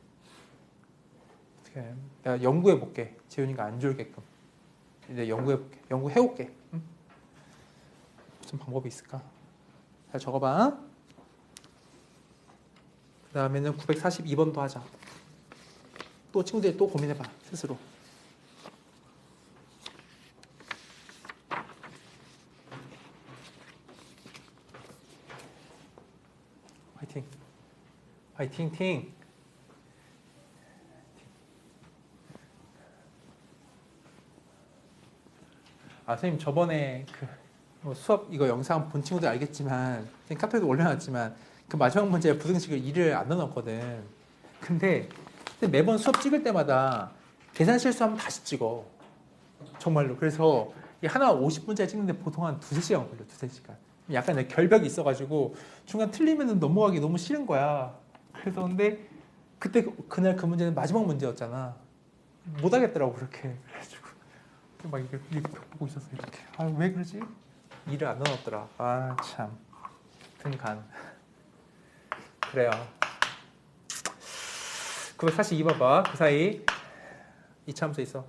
A: 어떻게 해? 내가 연구해 볼게. 재훈이가 안 졸게끔. 이제 연구해 볼게. 연구해 올게. 응? 무슨 방법이 있을까? 잘 적어봐. 그 다음에는 942번도 하자. 또 친구들이 또 고민해봐. 스스로. 화이팅. 화이팅 팀. 선생님 저번에 뭐 수업 이거 영상 본 친구들 알겠지만 카페에도 올려놨지만 그 마지막 문제에 부등식을 2를 안 넣어놨거든. 근데 매번 수업 찍을 때마다 계산 실수하면 다시 찍어. 정말로. 그래서 이 하나 50문제 찍는데 보통 한 2-3시간 걸려. 2-3시간. 약간 내 결벽이 있어가지고 중간 틀리면 넘어가기 너무 싫은 거야. 그래서 근데 그날 그 문제는 마지막 문제였잖아. 못 하겠더라고 그렇게. 그래가지고 막 이렇게 보고 있었어. 이렇게. 왜 그러지? 2를 안 넣어놨더라. 참. 등간. 그래요. 942 봐봐. 그 사이 이차함수 있어.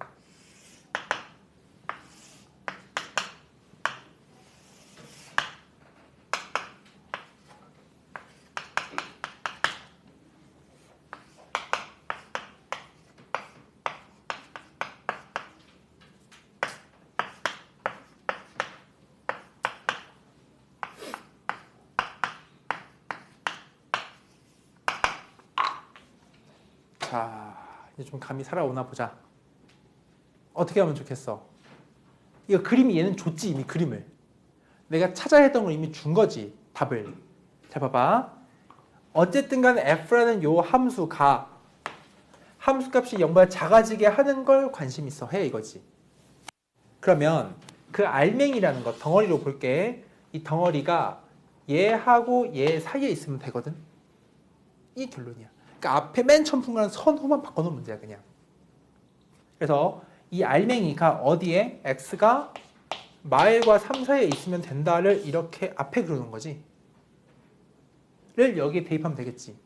A: 자, 이제 좀 감이 살아오나 보자. 어떻게 하면 좋겠어? 이거 그림이 얘는 줬지, 이미 그림을. 내가 찾아야 했던 걸 이미 준 거지, 답을. 잘 봐봐. 어쨌든 간에 f라는 요 함수가 함수값이 0보다 작아지게 하는 걸 관심 있어 해, 이거지. 그러면 그 알맹이라는 거 덩어리로 볼게. 이 덩어리가 얘하고 얘 사이에 있으면 되거든. 이 결론이야. 그러니까 앞에 맨 처음 순간 선호만 바꿔놓은 문제야 그냥. 그래서 이 알맹이가 어디에 x가 마일과 3 사이에 있으면 된다를 이렇게 앞에 그려놓은 거지. 를 여기에 대입하면 되겠지.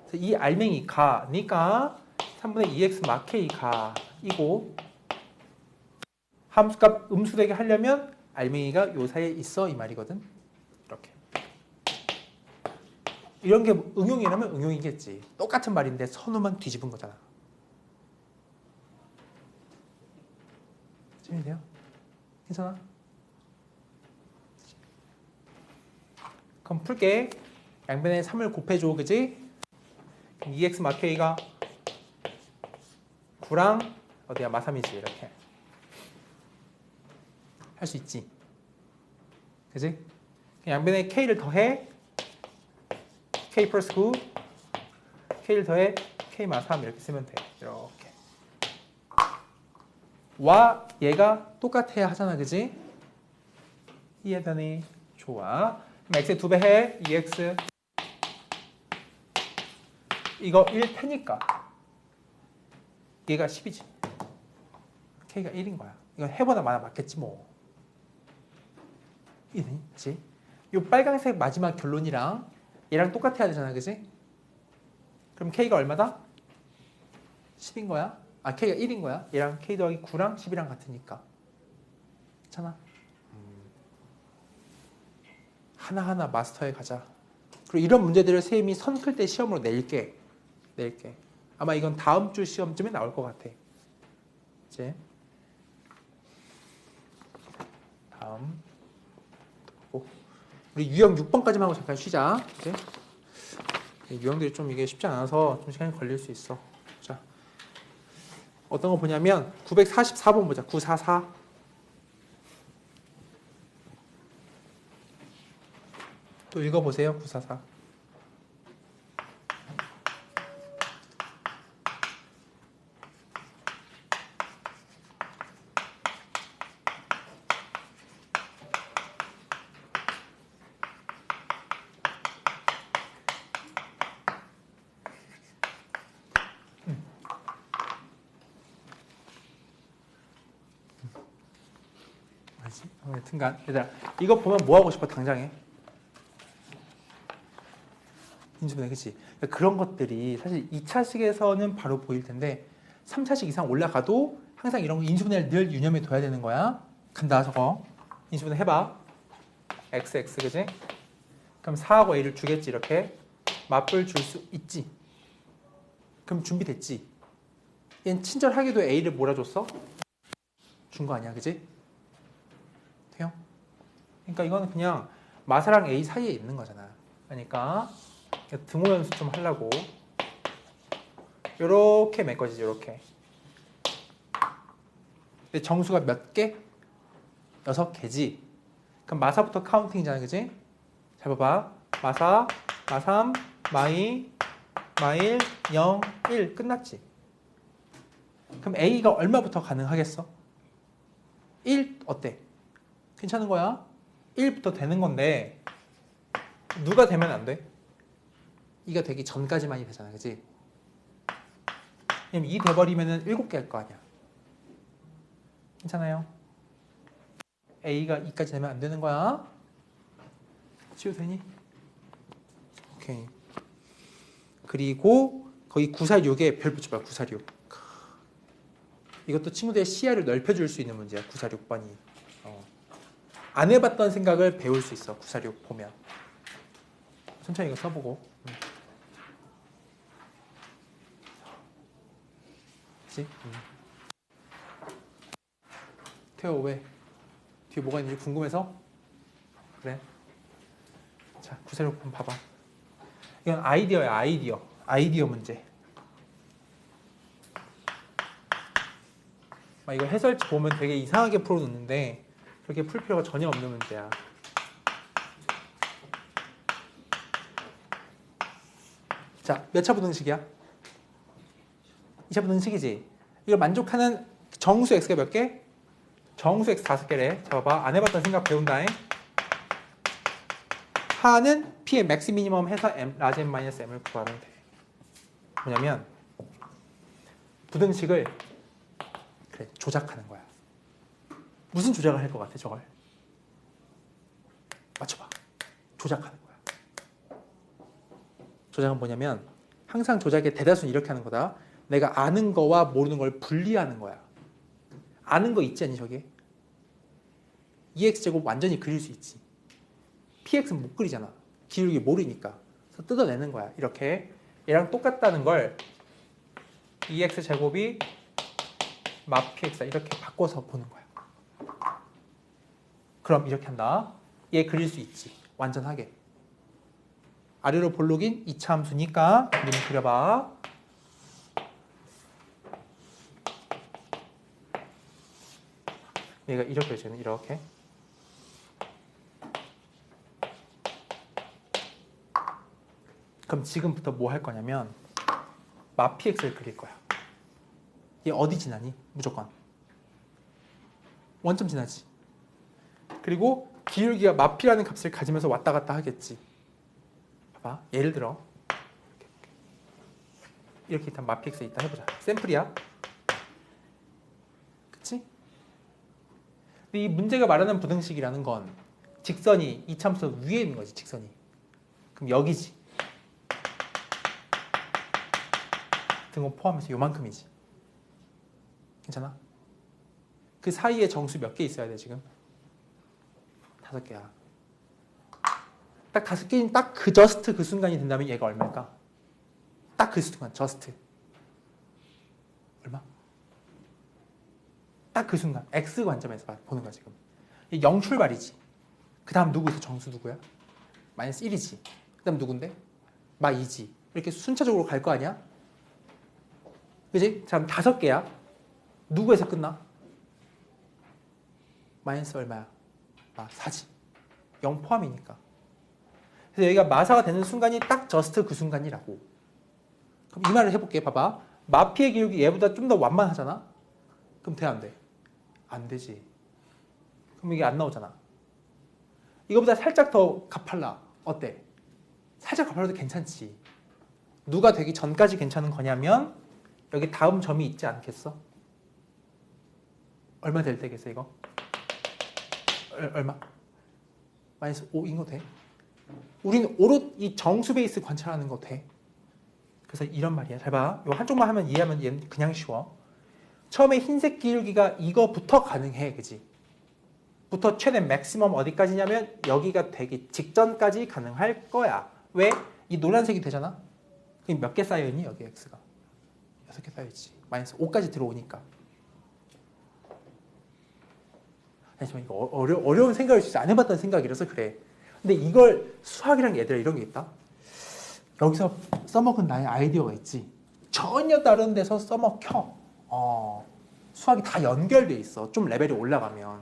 A: 그래서 이 알맹이 가니까 3분의 2x 마케이 가이고 함수값 음수되게 하려면 알맹이가 요 사이에 있어 이 말이거든. 이렇게. 이런 게 응용이라면 응용이겠지. 똑같은 말인데 선호만 뒤집은 거잖아. 재밌네요. 괜찮아? 그럼 풀게. 양변에 3을 곱해줘, 그지? 2x 마케이가 9랑 어디야 마3이지 이렇게 할 수 있지. 그지? 양변에 k를 더해 k 플러스 9 k를 더해 k 마3 이렇게 쓰면 돼. 이렇게. 와 얘가 똑같아야 하잖아, 그지? 이해되니? 좋아. 그럼 x에 2배 해. 2x 이거 1 테니까 얘가 10이지. k가 1인 거야. 이건 해보다 많아 맞겠지 뭐. 이지. 이 빨간색 마지막 결론이랑 얘랑 똑같아야 되잖아, 그지? 그럼 k가 얼마다? 10인 거야. k가 1인 거야. 얘랑 k 더하기 9랑 10이랑 같으니까. 괜찮아? 하나하나 마스터해 가자. 그리고 이런 문제들을 쌤이 선 클 때 시험으로 낼게. 아마 이건 다음 주 시험쯤에 나올 것 같아. 이제 다음 우리 유형 6번까지만 하고 잠깐 쉬자. 이제 유형들이 좀 이게 쉽지 않아서 좀 시간이 걸릴 수 있어. 자, 어떤 거 보냐면 944번 보자. 944. 또 읽어보세요. 944. 여튼간 얘들아 이거 보면 뭐 하고 싶어 당장에? 인수분해, 그치? 그러니까 그런 것들이 사실 2차식에서는 바로 보일 텐데 3차식 이상 올라가도 항상 이런 거 인수분해를 늘 유념해 둬야 되는 거야. 간다 저거. 인수분해 해봐. XX 그지? 그럼 4하고 A를 주겠지 이렇게. 맞불 줄 수 있지. 그럼 준비됐지. 얘는 친절하게도 A를 몰아줬어? 준 거 아니야, 그지? 돼요? 그러니까 이거는 그냥 마사랑 A 사이에 있는 거잖아. 그러니까 등호 연습 좀 하려고 요렇게 메꿔지지, 요렇게. 근데 정수가 몇 개? 6개지. 그럼 마사부터 카운팅이잖아, 그지? 잘 봐봐. 마사, 마3, 마2, 마1, 0, 1 끝났지. 그럼 A가 얼마부터 가능하겠어? 1 어때? 괜찮은 거야? 1부터 되는 건데 누가 되면 안 돼? 2가 되기 전까지만이 되잖아, 그지? 왜냐면 2 돼버리면은 7개 할 거 아니야. 괜찮아요? A가 2까지 되면 안 되는 거야. 치워도 되니? 오케이. 그리고 거기 946에 별 붙여봐. 946. 이것도 친구들의 시야를 넓혀줄 수 있는 문제야. 946번이. 안 해봤던 생각을 배울 수 있어. 946 보면. 천천히 이거 써보고. 그치? 태호 왜? 뒤에 뭐가 있는지 궁금해서? 그래. 자, 946번 봐봐. 이건 아이디어야, 아이디어. 아이디어 문제. 막 이거 해설지 보면 되게 이상하게 풀어놓는데 그렇게 풀 필요가 전혀 없는 문제야. 자, 몇 차 부등식이야? 2차 부등식이지. 이걸 만족하는 정수 x가 몇 개? 정수 x 5개래. 자, 봐봐. 안 해봤던 생각 배운다잉. 하는 p의 맥시 미니멈 해서 m, 라지 m 마이너스 m을 구하면 돼. 뭐냐면 부등식을 그래, 조작하는 거야. 무슨 조작을 할 것 같아, 저걸? 맞춰봐. 조작하는 거야. 조작은 뭐냐면 항상 조작의 대다수는 이렇게 하는 거다. 내가 아는 거와 모르는 걸 분리하는 거야. 아는 거 있지 않니, 저게? 2x제곱 완전히 그릴 수 있지. px는 못 그리잖아. 기울기 모르니까. 그래서 뜯어내는 거야. 이렇게 얘랑 똑같다는 걸 2x제곱이 마 px다. 이렇게 바꿔서 보는 거야. 그럼 이렇게 한다. 얘 그릴 수 있지. 완전하게. 아래로 볼록인 2차 함수니까 그림 그려봐. 얘가 이렇게 되잖아. 이렇게. 그럼 지금부터 뭐 할 거냐면 마 px를 그릴 거야. 얘 어디 지나니? 무조건. 원점 지나지. 그리고 기울기가 마 p라는 값을 가지면서 왔다 갔다 하겠지. 봐봐. 예를 들어 이렇게 일단 마 px 있다 해보자. 샘플이야. 그치? 근데 이 문제가 말하는 부등식이라는 건 직선이 이 참수 위에 있는 거지. 직선이. 그럼 여기지. 등호 포함해서 요만큼이지. 괜찮아? 그 사이에 정수 몇 개 있어야 돼 지금? 5개야. 딱 5개인 딱 그 저스트 그 순간이 된다면 얘가 얼마일까? 딱 그 순간 저스트 얼마? 딱 그 순간 x 관점에서 보는 거야 지금. 0 출발이지. 그 다음 누구 있어? 정수 누구야? 마이너스 1이지. 그 다음 누군데? 마 2지. 이렇게 순차적으로 갈 거 아니야? 그지? 자, 5개야. 누구에서 끝나? 마이너스 얼마야? 마 4지. 0 포함이니까. 그래서 여기가 마사가 되는 순간이 딱 저스트 그 순간이라고. 그럼 이 말을 해볼게. 봐봐. 마피의 기울기 얘보다 좀 더 완만하잖아? 그럼 돼, 안 돼? 안 되지. 그럼 이게 안 나오잖아. 이거보다 살짝 더 가팔라. 어때? 살짝 가팔라도 괜찮지. 누가 되기 전까지 괜찮은 거냐면 여기 다음 점이 있지 않겠어? 얼마 될 때겠어 이거? 얼마? 마이너스 5인 거 돼? 우리는 오롯 이 정수 베이스 관찰하는 거 돼. 그래서 이런 말이야. 잘 봐. 요 한쪽만 하면 이해하면 얘는 그냥 쉬워. 처음에 흰색 기울기가 이거부터 가능해. 그지? 부터 최대 맥시멈 어디까지냐면 여기가 되기 직전까지 가능할 거야. 왜? 이 노란색이 되잖아? 그럼 몇 개 쌓여있니? 여기 x가 6개 쌓여있지. 마이너스 5까지 들어오니까. 하지만 이거 어려운 생각을 진짜 안 해봤다는 생각이라서 그래. 근데 이걸 수학이랑 얘들아 이런 게 있다. 여기서 써먹은 나의 아이디어가 있지. 전혀 다른 데서 써먹혀. 수학이 다 연결돼 있어. 좀 레벨이 올라가면.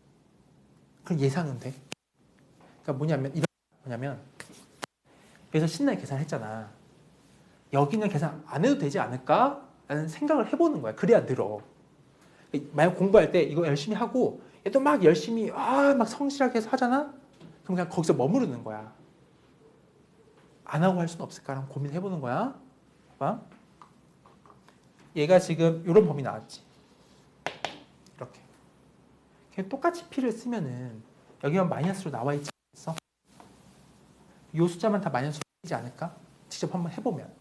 A: 그럼 예상은 돼. 그러니까 뭐냐면 여기서 신나게 계산했잖아. 여기는 계산 안 해도 되지 않을까? 라는 생각을 해보는 거야. 그래야 늘어. 만약 공부할 때 이거 열심히 하고 얘도 막 열심히 막 성실하게 해서 하잖아? 그럼 그냥 거기서 머무르는 거야. 안 하고 할 수는 없을까라는 고민해보는 거야. 봐봐. 얘가 지금 이런 범위 나왔지. 이렇게. 그냥 똑같이 P를 쓰면은 여기만 마이너스로 나와 있지 않겠어? 이 숫자만 다 마이너스로 되지 않을까? 직접 한번 해보면.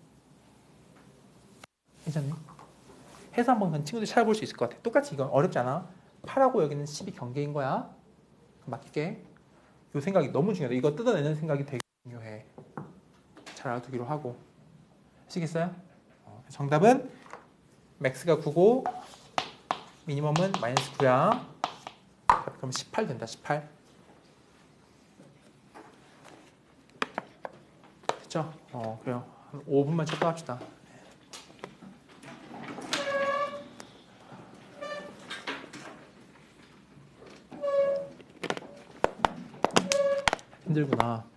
A: 괜찮니? 해서 한번 친구들 찾아볼 수 있을 것 같아. 똑같이 이건 어렵지 않아. 8하고 여기는 10이 경계인 거야. 맞게. 이 생각이 너무 중요하다. 이거 뜯어내는 생각이 되게 중요해. 잘 알아두기로 하고. 아시겠어요? 정답은 맥스가 9고 미니멈은 마이너스 9야. 그럼 18 된다. 18. 됐죠? 그래요. 한 5분만 쳤다 합시다. 힘들구나.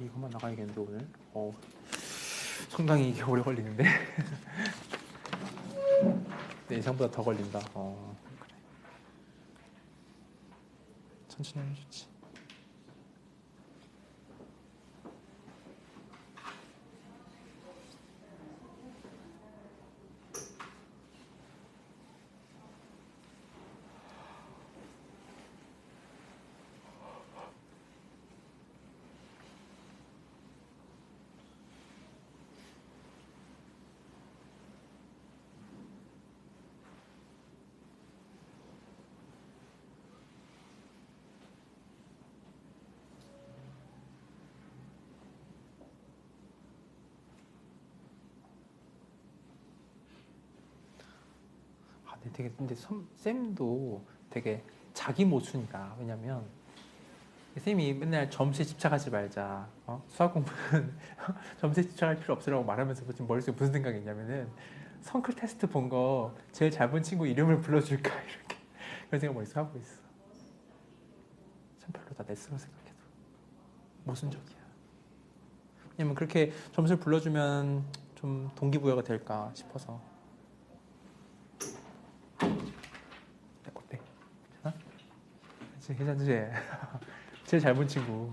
A: 이것만 나가야겠는데 오늘. 상당히 이게 오래 걸리는데. 내 예상보다 더 걸린다. 그래. 천천히 하면 좋지. 근데 쌤도 되게 자기 모순이다. 왜냐면 쌤이 맨날 점수에 집착하지 말자. 수학 공부는 점수에 집착할 필요 없으라고 말하면서 지금 머릿속에 무슨 생각이 있냐면은 성클 테스트 본 거 제일 잘 본 친구 이름을 불러줄까 이렇게 그런 생각 머릿속에 하고 있어. 참 별로다. 내 스스로 생각해도 모순적이야. 왜냐면 그렇게 점수를 불러주면 좀 동기부여가 될까 싶어서. 어때? 괜찮아? 괜찮지? 제일 잘 본 친구.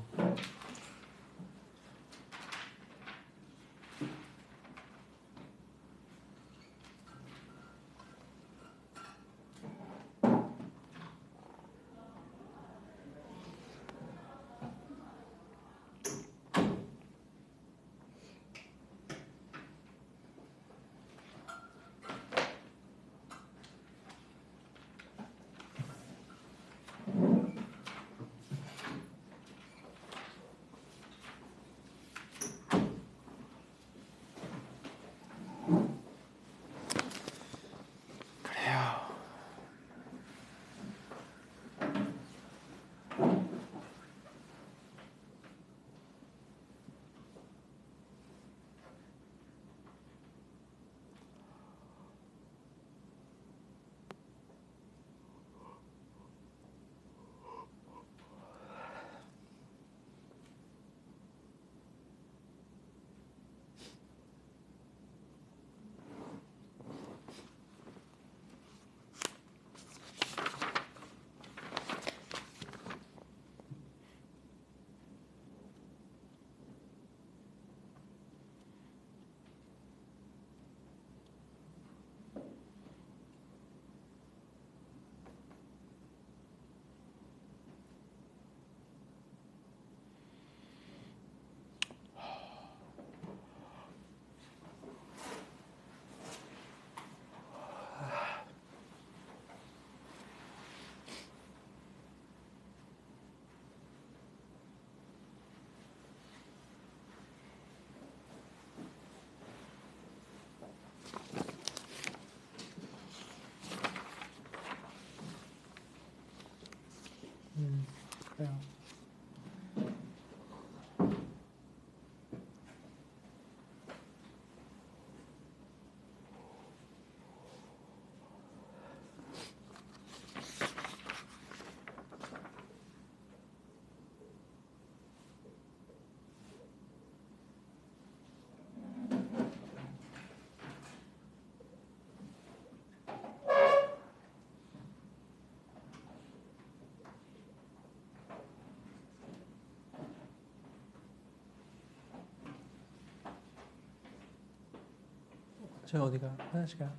A: 저 어디가? 화장실 가요?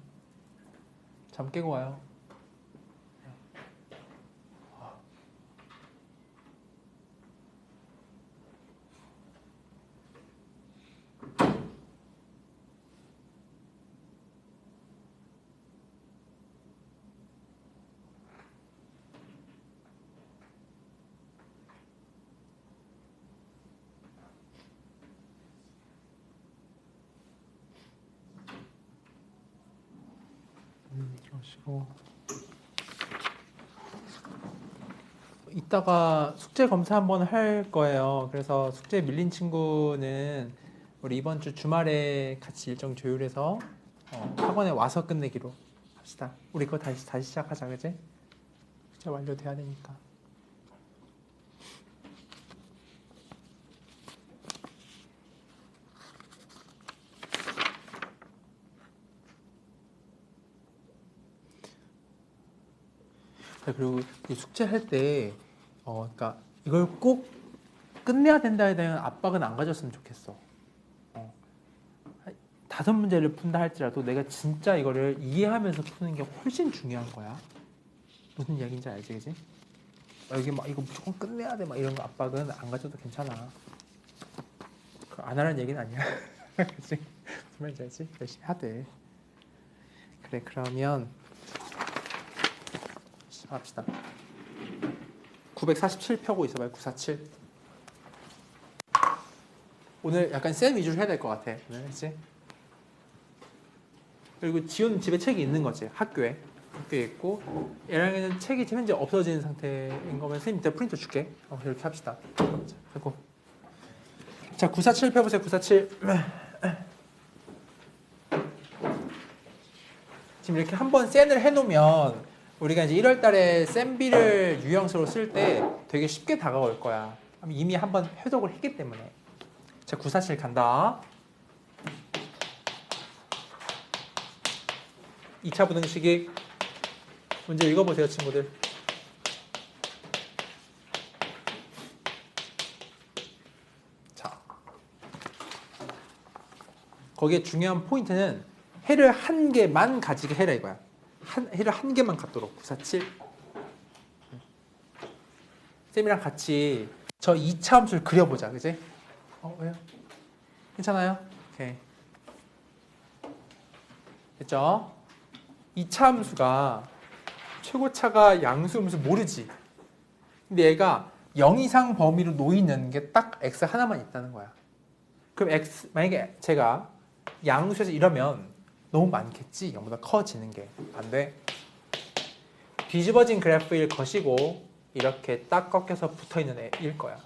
A: 잠 깨고 와요. 그러시고 이따가 숙제 검사 한번 할 거예요. 그래서 숙제 밀린 친구는 우리 이번 주 주말에 같이 일정 조율해서 학원에 와서 끝내기로 합시다. 우리 그거 다시 시작하자, 그지? 숙제 완료돼야 되니까. 그리고 이 숙제할 때, 그러니까 이걸 꼭 끝내야 된다에 대한 압박은 안 가졌으면 좋겠어. 5문제를 푼다 할지라도 내가 진짜 이거를 이해하면서 푸는 게 훨씬 중요한 거야. 무슨 이야기인지 알지, 그지? 여기 막 이거 무조건 끝내야 돼, 막 이런 거 압박은 안 가져도 괜찮아. 안 하라는 얘기는 아니야. 그치? 무슨 말인지 알지? 열심히 하되. 그래, 그러면 시작합시다. 947 펴고 있어봐요. 947. 오늘 약간 쌤 위주로 해야 될 것 같아. 그치? 그리고 지훈 집에 책이 있는 거지. 학교에 있고 얘랑에는 책이 현재 없어진 상태인 거면 선생님 이따 프린터 줄게. 이렇게 합시다. 자, 947 펴보세요. 947. 지금 이렇게 한번 센을 해놓으면 우리가 이제 1월 달에 쌤비를 유형수로 쓸 때 되게 쉽게 다가올 거야. 이미 한번 해독을 했기 때문에. 자, 947 간다. 2차 부등식이 문제 읽어보세요, 친구들. 자, 거기에 중요한 포인트는 해를 한 개만 가지게 해라 이거야. 해를 한 개만 갖도록. 947. 쌤이랑 같이 저 2차 함수를 그려보자, 그지? 왜요? 괜찮아요? 오케이. 됐죠? 2차 함수가 최고차가 양수음수 모르지. 근데 얘가 0 이상 범위로 놓이는 게 딱 x 하나만 있다는 거야. 그럼 x 만약에 제가 양수에서 이러면 너무 많겠지. 0보다 커지는 게 안 돼. 뒤집어진 그래프일 것이고 이렇게 딱 꺾여서 붙어있는 애일 거야.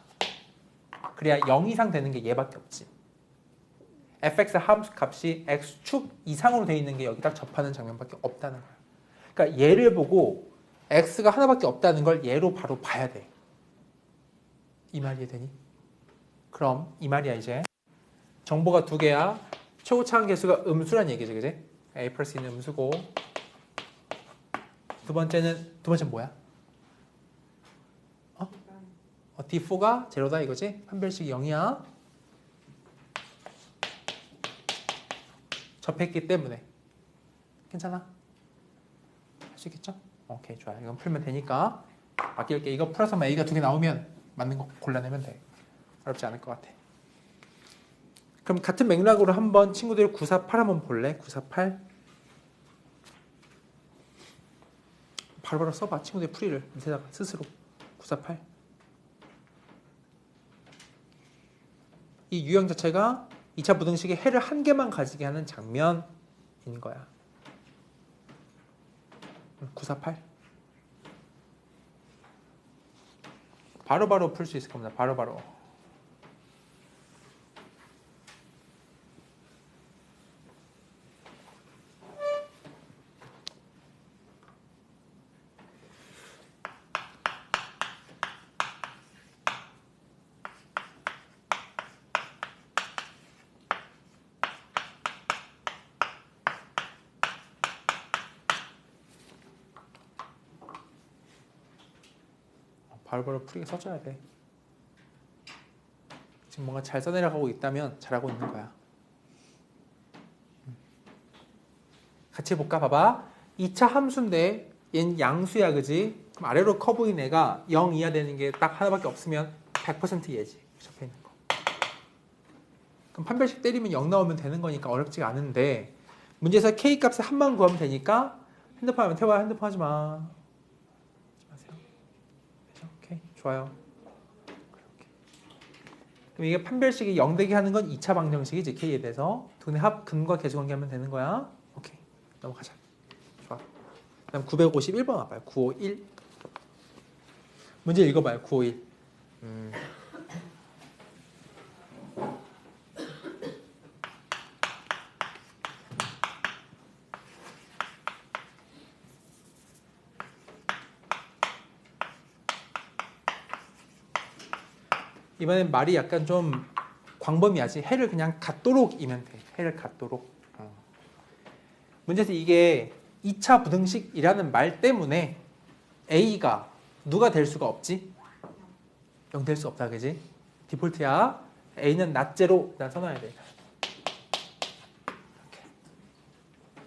A: 그래야 0 이상 되는 게 얘밖에 없지. fx 함수 값이 x축 이상으로 되어 있는 게 여기 딱 접하는 장면밖에 없다는 거야. 그러니까 얘를 보고 x가 하나밖에 없다는 걸 얘로 바로 봐야 돼. 이 말이 이해되니? 그럼 이 말이야 이제. 정보가 두 개야. 최고차항 개수가 음수란 얘기지, 그지? a 플러스 2는 음수고 두 번째는 뭐야? d4가 제로다 이거지? 판별식이 0이야. 접했기 때문에. 괜찮아? 할 수 있겠죠? 오케이, 좋아. 이건 풀면 되니까 아낄게. 이거 풀어서 a가 두 개 나오면 맞는 거 골라내면 돼. 어렵지 않을 것 같아. 그럼 같은 맥락으로 한번 친구들 948 한번 볼래? 948 바로바로 써봐. 친구들 풀이를 밑에다가 스스로. 948 이 유형 자체가 2차 부등식의 해를 한 개만 가지게 하는 장면인 거야. 948 바로바로 풀 수 있을 겁니다. 바로바로. 바로바로 풀이가 써줘야 돼. 지금 뭔가 잘 써내려가고 있다면 잘하고 있는 거야. 같이 볼까? 봐봐. 2차 함수인데 얘는 양수야, 그지? 그럼 아래로 커브인 애가 0 이하 되는 게 딱 하나밖에 없으면 100% 얘지. 접해 있는 거. 그럼 판별식 때리면 0 나오면 되는 거니까 어렵지가 않은데 문제에서 k 값을 한만 구하면 되니까 핸드폰 하면 태워야 핸드폰 하지 마. 하지 마세요. 오케이, 좋아요. 그럼 이게 판별식이 0 되게 하는 건 2차 방정식이지, k에 대해서. 두뇌 합 근과 계수 관계하면 되는 거야. 오케이, 넘어가자. 좋아. 그다음 951번 와봐요. 951. 문제 읽어봐요. 951. 이번엔 말이 약간 좀 광범위하지. 해를 그냥 갖도록 이면 돼. 해를 갖도록. 문제에서 이게 2차 부등식이라는 말 때문에 A가 누가 될 수가 없지? 0 될 수 없다, 그지? 디폴트야. A는 낫제로 일단 써놔야 돼. 이렇게.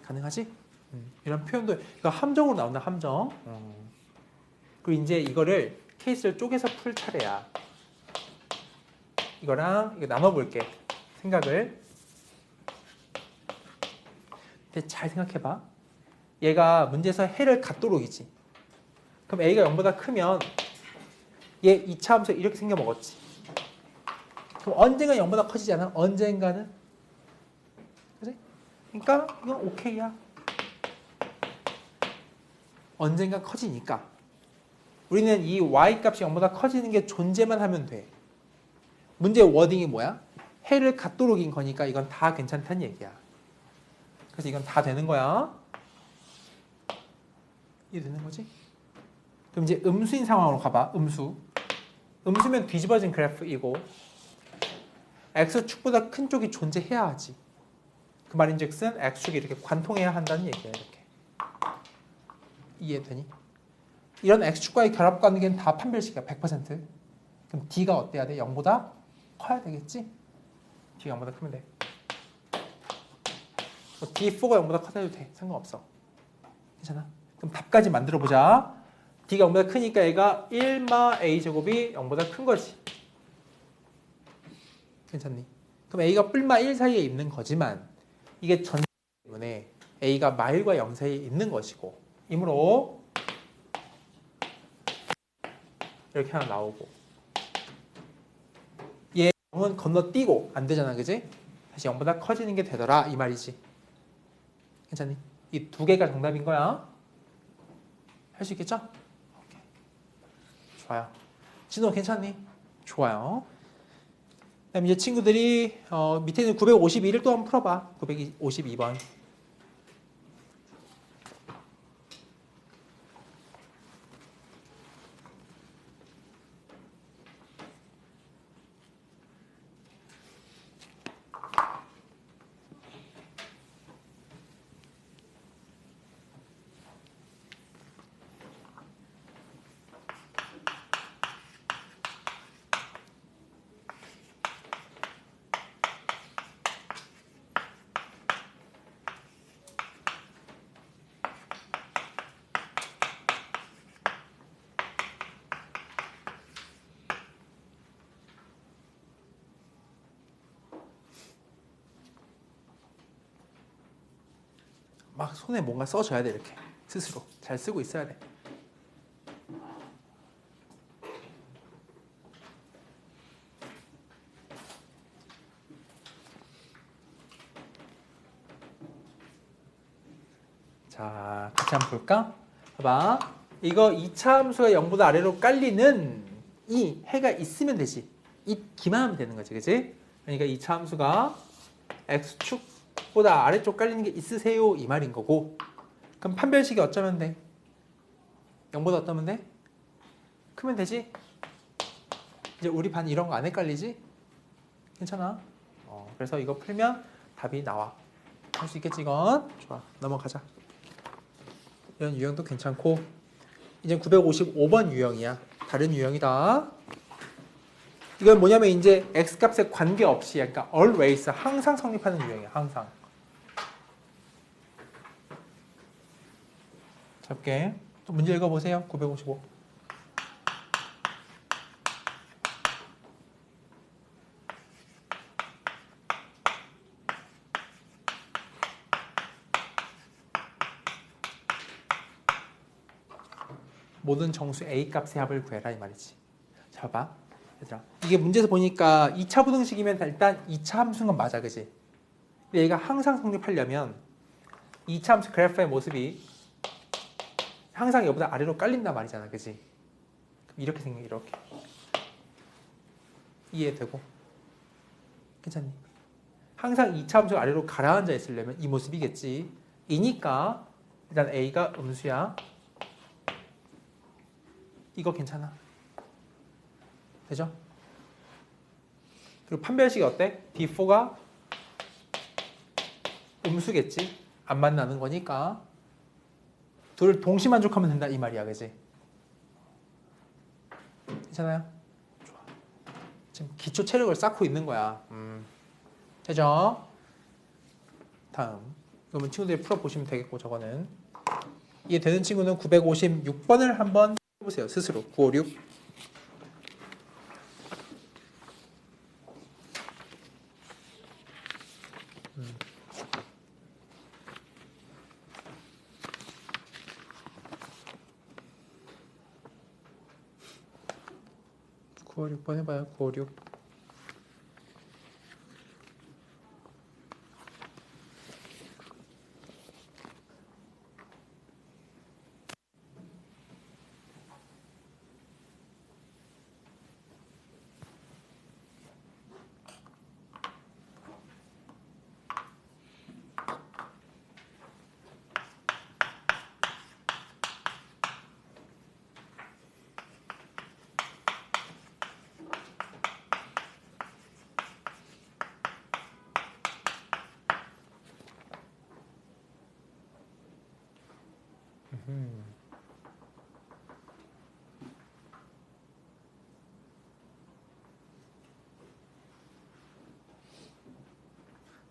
A: 가능하지? 이런 표현도 이거 함정으로 나온다, 함정. 그리고 이제 이거를 케이스를 쪼개서 풀 차례야. 이거랑 이거 나눠볼게. 생각을. 근데 잘 생각해봐. 얘가 문제에서 해를 갖도록이지. 그럼 A가 0보다 크면 얘 2차 함수 이렇게 생겨먹었지. 그럼 언젠가 0보다 커지지 않아? 언젠가는? 그지? 그러니까 이건 오케이야. 언젠가 커지니까. 우리는 이 y 값이 0보다 커지는 게 존재만 하면 돼. 문제의 워딩이 뭐야? 해를 갖도록인 거니까 이건 다 괜찮다는 얘기야. 그래서 이건 다 되는 거야. 이해되는 거지? 그럼 이제 음수인 상황으로 가봐. 음수면 뒤집어진 그래프이고 x축보다 큰 쪽이 존재해야 하지. 그 말인즉슨 x축이 이렇게 관통해야 한다는 얘기야. 이렇게. 이해되니? 이런 x축과의 결합관계는 다 판별식이야. 100%. 그럼 d가 어때야 돼? 0보다 커야 되겠지? d가 0보다 크면 돼. 뭐 d4가 0보다 커도 돼. 상관없어. 괜찮아? 그럼 답까지 만들어보자. d가 0보다 크니까 얘가 1마 a제곱이 0보다 큰 거지. 괜찮니? 그럼 a가 뿔마 1 사이에 있는 거지만 이게 전체 때문에 a가 마일과 0 사이에 있는 것이고 이므로 이렇게 하나 나오고 얘 0은 건너뛰고 안 되잖아, 그지? 다시 0보다 커지는 게 되더라 이 말이지. 괜찮니? 이 두 개가 정답인 거야. 할 수 있겠죠? 오케이. 좋아요. 진호 괜찮니? 좋아요. 그다음 이제 친구들이 밑에 있는 951을 또 한번 풀어봐. 952번. 막 손에 뭔가 써줘야 돼. 이렇게 스스로 잘 쓰고 있어야 돼. 자, 같이 한번 볼까? 봐봐. 이거 2차 함수가 0보다 아래로 깔리는 이 해가 있으면 되지. 있기만 하면 되는 거지, 그치? 그러니까 2차 함수가 x축보다 아래쪽 깔리는 게 있으세요 이 말인 거고. 그럼 판별식이 어쩌면 돼? 0보다 어떠면 돼? 크면 되지? 이제 우리 반 이런 거 안 헷갈리지? 괜찮아? 그래서 이거 풀면 답이 나와. 할 수 있겠지 이건? 좋아, 넘어가자. 이런 유형도 괜찮고 이제 955번 유형이야. 다른 유형이다. 이건 뭐냐면 이제 x값에 관계없이 그러니까 always 항상 성립하는 유형이야. 항상. 잡게. 또 문제 읽어보세요. 955. 모든 정수 A 값의 합을 구해라 이 말이지. 자, 봐봐. 얘들아. 이게 문제에서 보니까 2차 부등식이면 일단 2차 함수인 건 맞아, 그지? 근데 얘가 항상 성립하려면 2차 함수 그래프의 모습이 항상 얘보다 아래로 깔린단 말이잖아, 그지? 이렇게 생겨, 이렇게. 이해되고? 괜찮니? 항상 2차 함수가 아래로 가라앉아 있으려면 이 모습이겠지. 이니까 일단 A가 음수야. 이거 괜찮아. 되죠? 그리고 판별식이 어때? D4가 음수겠지? 안 만나는 거니까 둘 동시 만족하면 된다 이 말이야, 그지? 괜찮아요? 좋아. 지금 기초 체력을 쌓고 있는 거야. 되죠? 다음. 그러면 친구들이 풀어보시면 되겠고, 저거는. 이해되는 친구는 956번을 한번 해보세요. 스스로. 956. 구 5, 6번 해봐요. 9, 5, 6.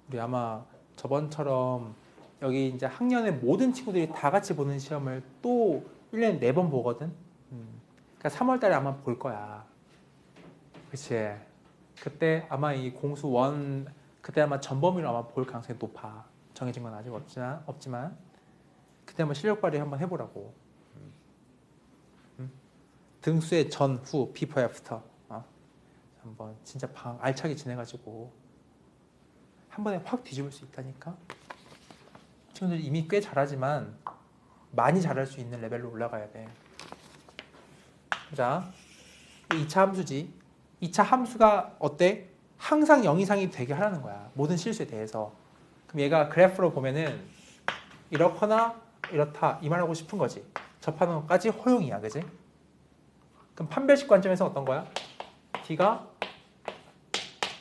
A: 우리 아마 저번처럼 여기 이제 학년의 모든 친구들이 다 같이 보는 시험을 또 1년에 4번 보거든. 그러니까 3월 달에 아마 볼 거야. 그치? 그때 아마 이 공수 원 그때 아마 전범위로 아마 볼 가능성이 높아. 정해진 건 아직 없지만 그때 한번 실력 발휘 한번 해보라고. 등수의 전, 후, 비포, 애프터 한번 진짜 알차게 지내가지고 한 번에 확 뒤집을 수 있다니까. 친구들 이미 꽤 잘하지만 많이 잘할 수 있는 레벨로 올라가야 돼. 자, 2차 함수지. 2차 함수가 어때? 항상 0 이상이 되게 하라는 거야. 모든 실수에 대해서. 그럼 얘가 그래프로 보면은 이렇거나 이렇다 이 말하고 싶은 거지. 접하는 것까지 허용이야, 그지? 그럼 판별식 관점에서 어떤 거야? D가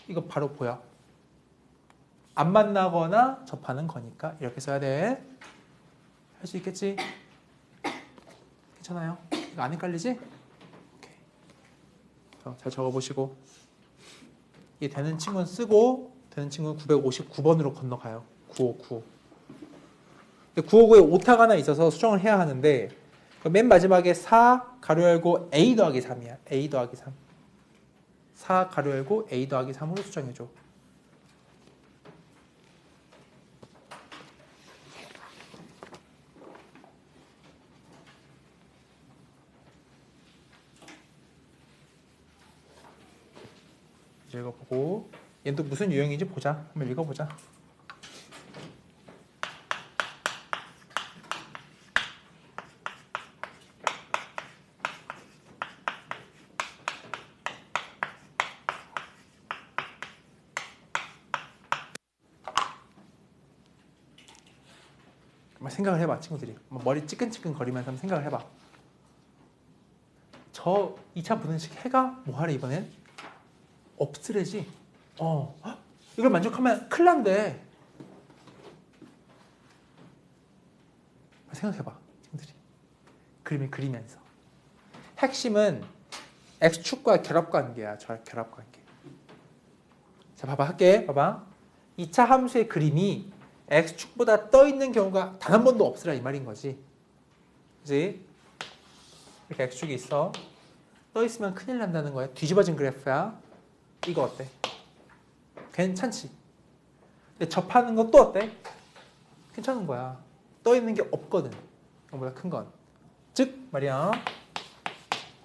A: 이거 바로 보여. 안 만나거나 접하는 거니까 이렇게 써야 돼. 할 수 있겠지? 괜찮아요? 이거 안 헷갈리지? 오케이. 잘 적어보시고 이게 되는 친구는 쓰고 되는 친구는 959번으로 건너가요. 959. 근데 959에 오타가 하나 있어서 수정을 해야 하는데 맨 마지막에 4 가로 열고 A 더하기 3이야. A 더하기 3. 4 가로 열고 A 더하기 3으로 수정해줘. 읽어보고 얘는 또 무슨 유형인지 보자. 한번 읽어보자. 한번 생각을 해봐, 친구들이. 머리 찌끈찌끈 거리면서 한번 생각을 해봐. 저 2차 부등식 해가 뭐하래 이번엔? 없으래지. 이걸 만족하면 큰일 난대. 생각해봐, 친구들이. 그림을 그리면서. 핵심은 X축과 결합관계야. 저 결합관계. 자, 봐봐, 할게. 봐봐. 2차 함수의 그림이 X축보다 떠있는 경우가 단 한 번도 없으라 이 말인 거지. 그지? 이렇게 x축이 있어. 떠 있으면 큰일 난다는 거야. 뒤집어진 그래프야. 이거 어때? 괜찮지? 근데 접하는 거 또 어때? 괜찮은 거야. 떠 있는 게 없거든. 이거보다 큰 건. 즉 말이야.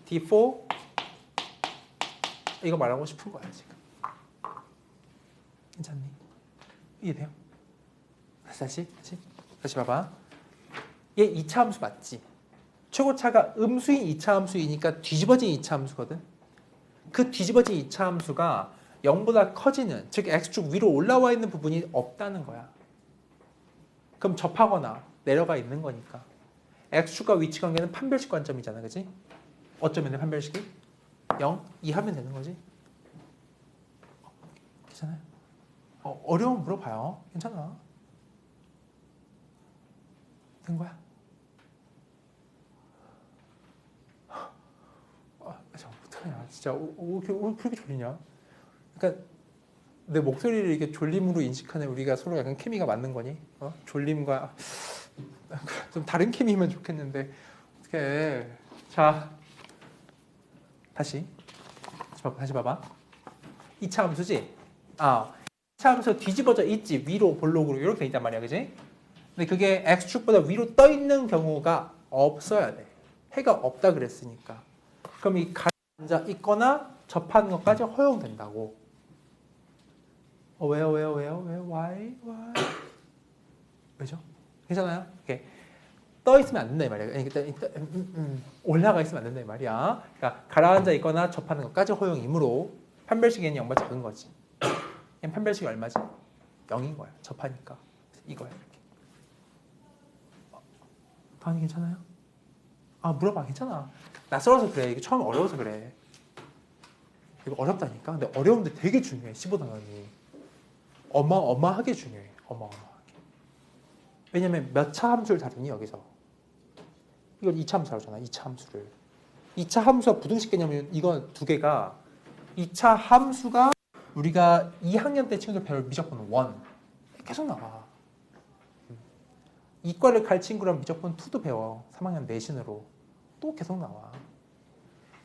A: D4 이거 말하고 싶은 거야 지금. 괜찮니? 이해돼요? 다시 봐봐. 얘 2차 함수 맞지? 최고차가 음수인 2차 함수이니까 뒤집어진 2차 함수거든. 그 뒤집어진 2차 함수가 0보다 커지는, 즉 x축 위로 올라와 있는 부분이 없다는 거야. 그럼 접하거나 내려가 있는 거니까. x축과 위치 관계는 판별식 관점이잖아, 그지? 어쩌면 판별식이 0, 2 하면 되는 거지. 괜찮아요? 어려우면 물어봐요. 괜찮아. 된 거야? 어떡하냐. 진짜 왜 그렇게 졸리냐? 그러니까 내 목소리를 이렇게 졸림으로 인식하는 우리가 서로 약간 케미가 맞는 거니? 졸림과 좀 다른 케미면 좋겠는데 어떻게? 자, 다시 봐봐. 2차 함수지? 2차 함수 뒤집어져 있지. 위로 볼록으로 이렇게 돼 있단 말이야, 그지? 근데 그게 x축보다 위로 떠 있는 경우가 없어야 돼. 해가 없다 그랬으니까. 그럼 이 가앉아 있거나 접하는 것까지 허용된다고. 왜요? why? 왜죠? 괜찮아요? 이렇게 떠 있으면 안 된다 이 말이야. 올라가 있으면 안 된다 이 말이야. 그러니까 가라앉아 있거나 접하는 것까지 허용이므로 판별식에는 0보다 작은 거지. 판별식이 얼마지? 0인 거야. 접하니까. 이거야 이렇게. 다은이 괜찮아요? 물어봐. 괜찮아. 낯설어서 그래. 이게 처음에 어려워서 그래. 이거 어렵다니까. 근데 어려운데 되게 중요해. 15단원이. 어마어마하게 중요해. 어마어마하게. 왜냐면 몇 차 함수를 다루니 여기서. 이건 2차 함수 다루잖아. 2차 함수를. 2차 함수와 부등식 개념은 이건 두 개가 2차 함수가 우리가 2학년 때 친구들 배울 미적분 1 계속 나와. 이과를 갈 친구랑 미적분 2도 배워. 3학년 내신으로. 또 계속 나와.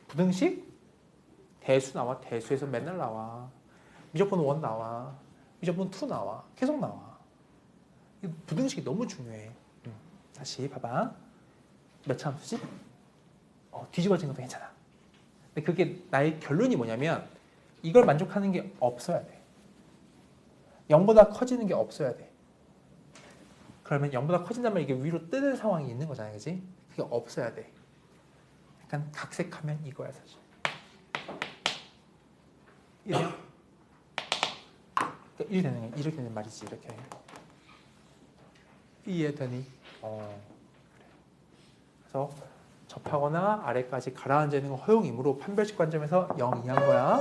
A: 부등식? 대수 나와. 대수에서 맨날 나와. 미적분 1 나와. 미적분 2 나와. 계속 나와. 부등식이 너무 중요해. 다시 봐봐. 몇 차 함수지? 뒤집어진 것도 괜찮아. 근데 그게 나의 결론이 뭐냐면 이걸 만족하는 게 없어야 돼. 0보다 커지는 게 없어야 돼. 그러면 0보다 커진다면 이게 위로 뜨는 상황이 있는 거잖아요. 그지? 그게 없어야 돼. 약간 각색하면 이거야 사실. 이래요? 그러니까 이렇게 되는 말이지. 이렇게. 이해되니? 그래. 그래서 접하거나 아래까지 가라앉아 있는 건 허용이므로 판별식 관점에서 0 이한 거야.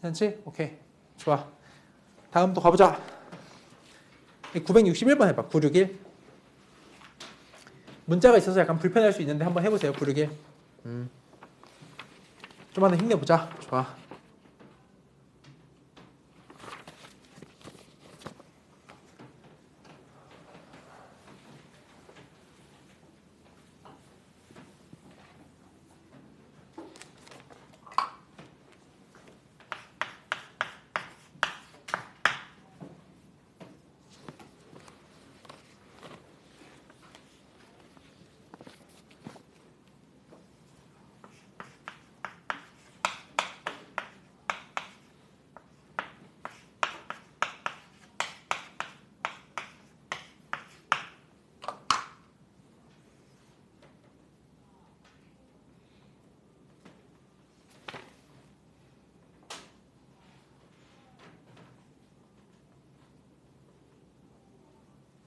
A: 괜찮지? 오케이. 좋아. 다음 또 가보자. 961번 해봐. 961. 문자가 있어서 약간 불편할 수 있는데 한번 해보세요. 961. 좀만 더 힘내보자. 좋아.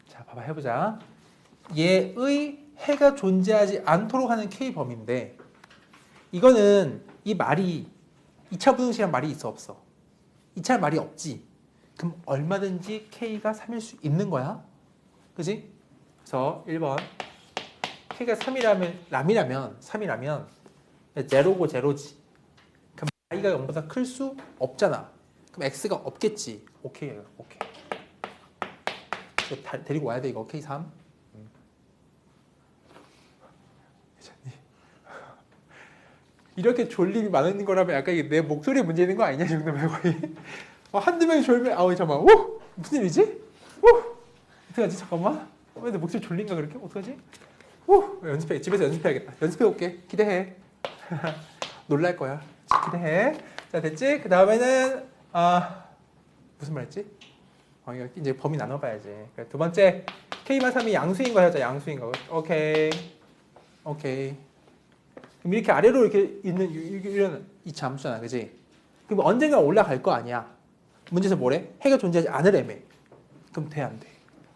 A: 자, 봐봐 해보자. 얘의 해가 존재하지 않도록 하는 K 범위인데 이거는 이 말이 2차 부등식이란 말이 있어 없어? 2차 말이 없지. 그럼 얼마든지 K가 3일 수 있는 거야. 그지? 그래서 1번 K가 3이라면 제로고 제로지. 그럼 I가 0보다 클 수 없잖아. 그럼 X가 없겠지. 오케이예요. 오케이. 데리고 와야 돼 이거 K3. 이렇게 졸림이 많은 거라면 약간 이게 내 목소리에 문제 있는 거 아니냐 정도면 거의 한두 명이 졸면 아우 잠깐만 오 무슨 일이지? 오 어떡하지 잠깐만 왜 내 목소리 졸린가 그렇게 어떡하지? 오 연습해 집에서 연습해야겠다 연습해 올게 기대해 놀랄 거야 기대해 자 됐지? 그 다음에는 무슨 말 했지? 이거 이제 범위 나눠봐야지 두 번째 K-3이 양수인 거 하자 양수인 거 오케이 그럼 이렇게 아래로 이렇게 있는 이런 이차 함수잖아 그지? 그럼 언젠가 올라갈 거 아니야 문제에서 뭐래? 해가 존재하지 않으래매 그럼 돼 안 돼?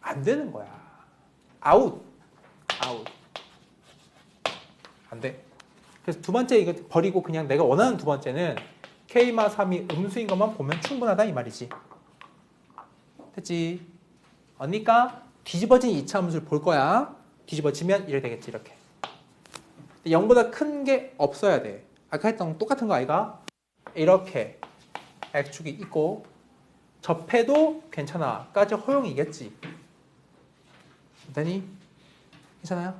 A: 안 되는 거야 아웃 안 돼. 그래서 두 번째 이거 버리고 그냥 내가 원하는 두 번째는 K-3이 음수인 것만 보면 충분하다 이 말이지. 됐지? 그러니까 뒤집어진 이차 함수를 볼 거야. 뒤집어지면 이렇게 되겠지 이렇게. 0보다 큰 게 없어야 돼. 아까 했던 똑같은 거 아이가? 이렇게 X축이 있고 접해도 괜찮아. 까지 허용이겠지. 되니? 괜찮아요?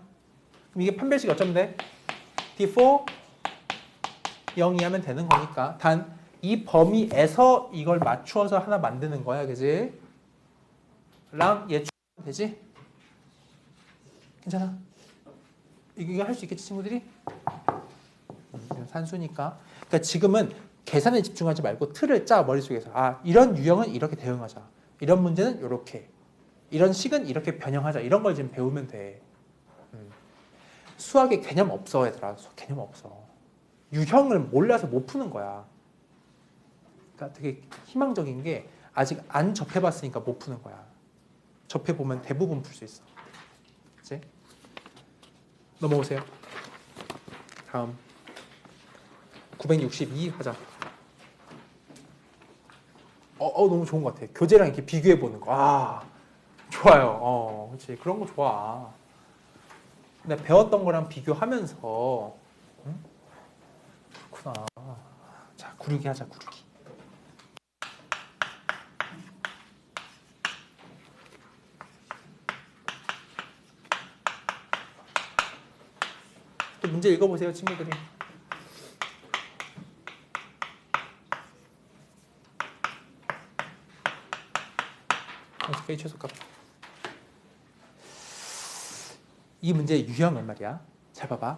A: 그럼 이게 판별식이 어쩌면 돼? D4 0 이하면 되는 거니까 단 이 범위에서 이걸 맞추어서 하나 만드는 거야 그지? 랑 얘 되지? 괜찮아? 이거 할 수 있겠지 친구들이? 산수니까 그러니까 지금은 계산에 집중하지 말고 틀을 짜 머릿속에서 이런 유형은 이렇게 대응하자 이런 문제는 이렇게 이런 식은 이렇게 변형하자 이런 걸 지금 배우면 돼 수학에 개념 없어 얘들아 개념 없어 유형을 몰라서 못 푸는 거야 그러니까 되게 희망적인 게 아직 안 접해봤으니까 못 푸는 거야 접해보면 대부분 풀 수 있어 그치? 넘어오세요 다음 962 하자 너무 좋은 것 같아 교재랑 이렇게 비교해보는 거 좋아요 그렇지 그런 거 좋아 근데 배웠던 거랑 비교하면서 그렇구나 자 구르기 하자 구르기 또 문제 읽어보세요 친구들이 K 최소값 이 문제의 유형은 말이야 잘 봐봐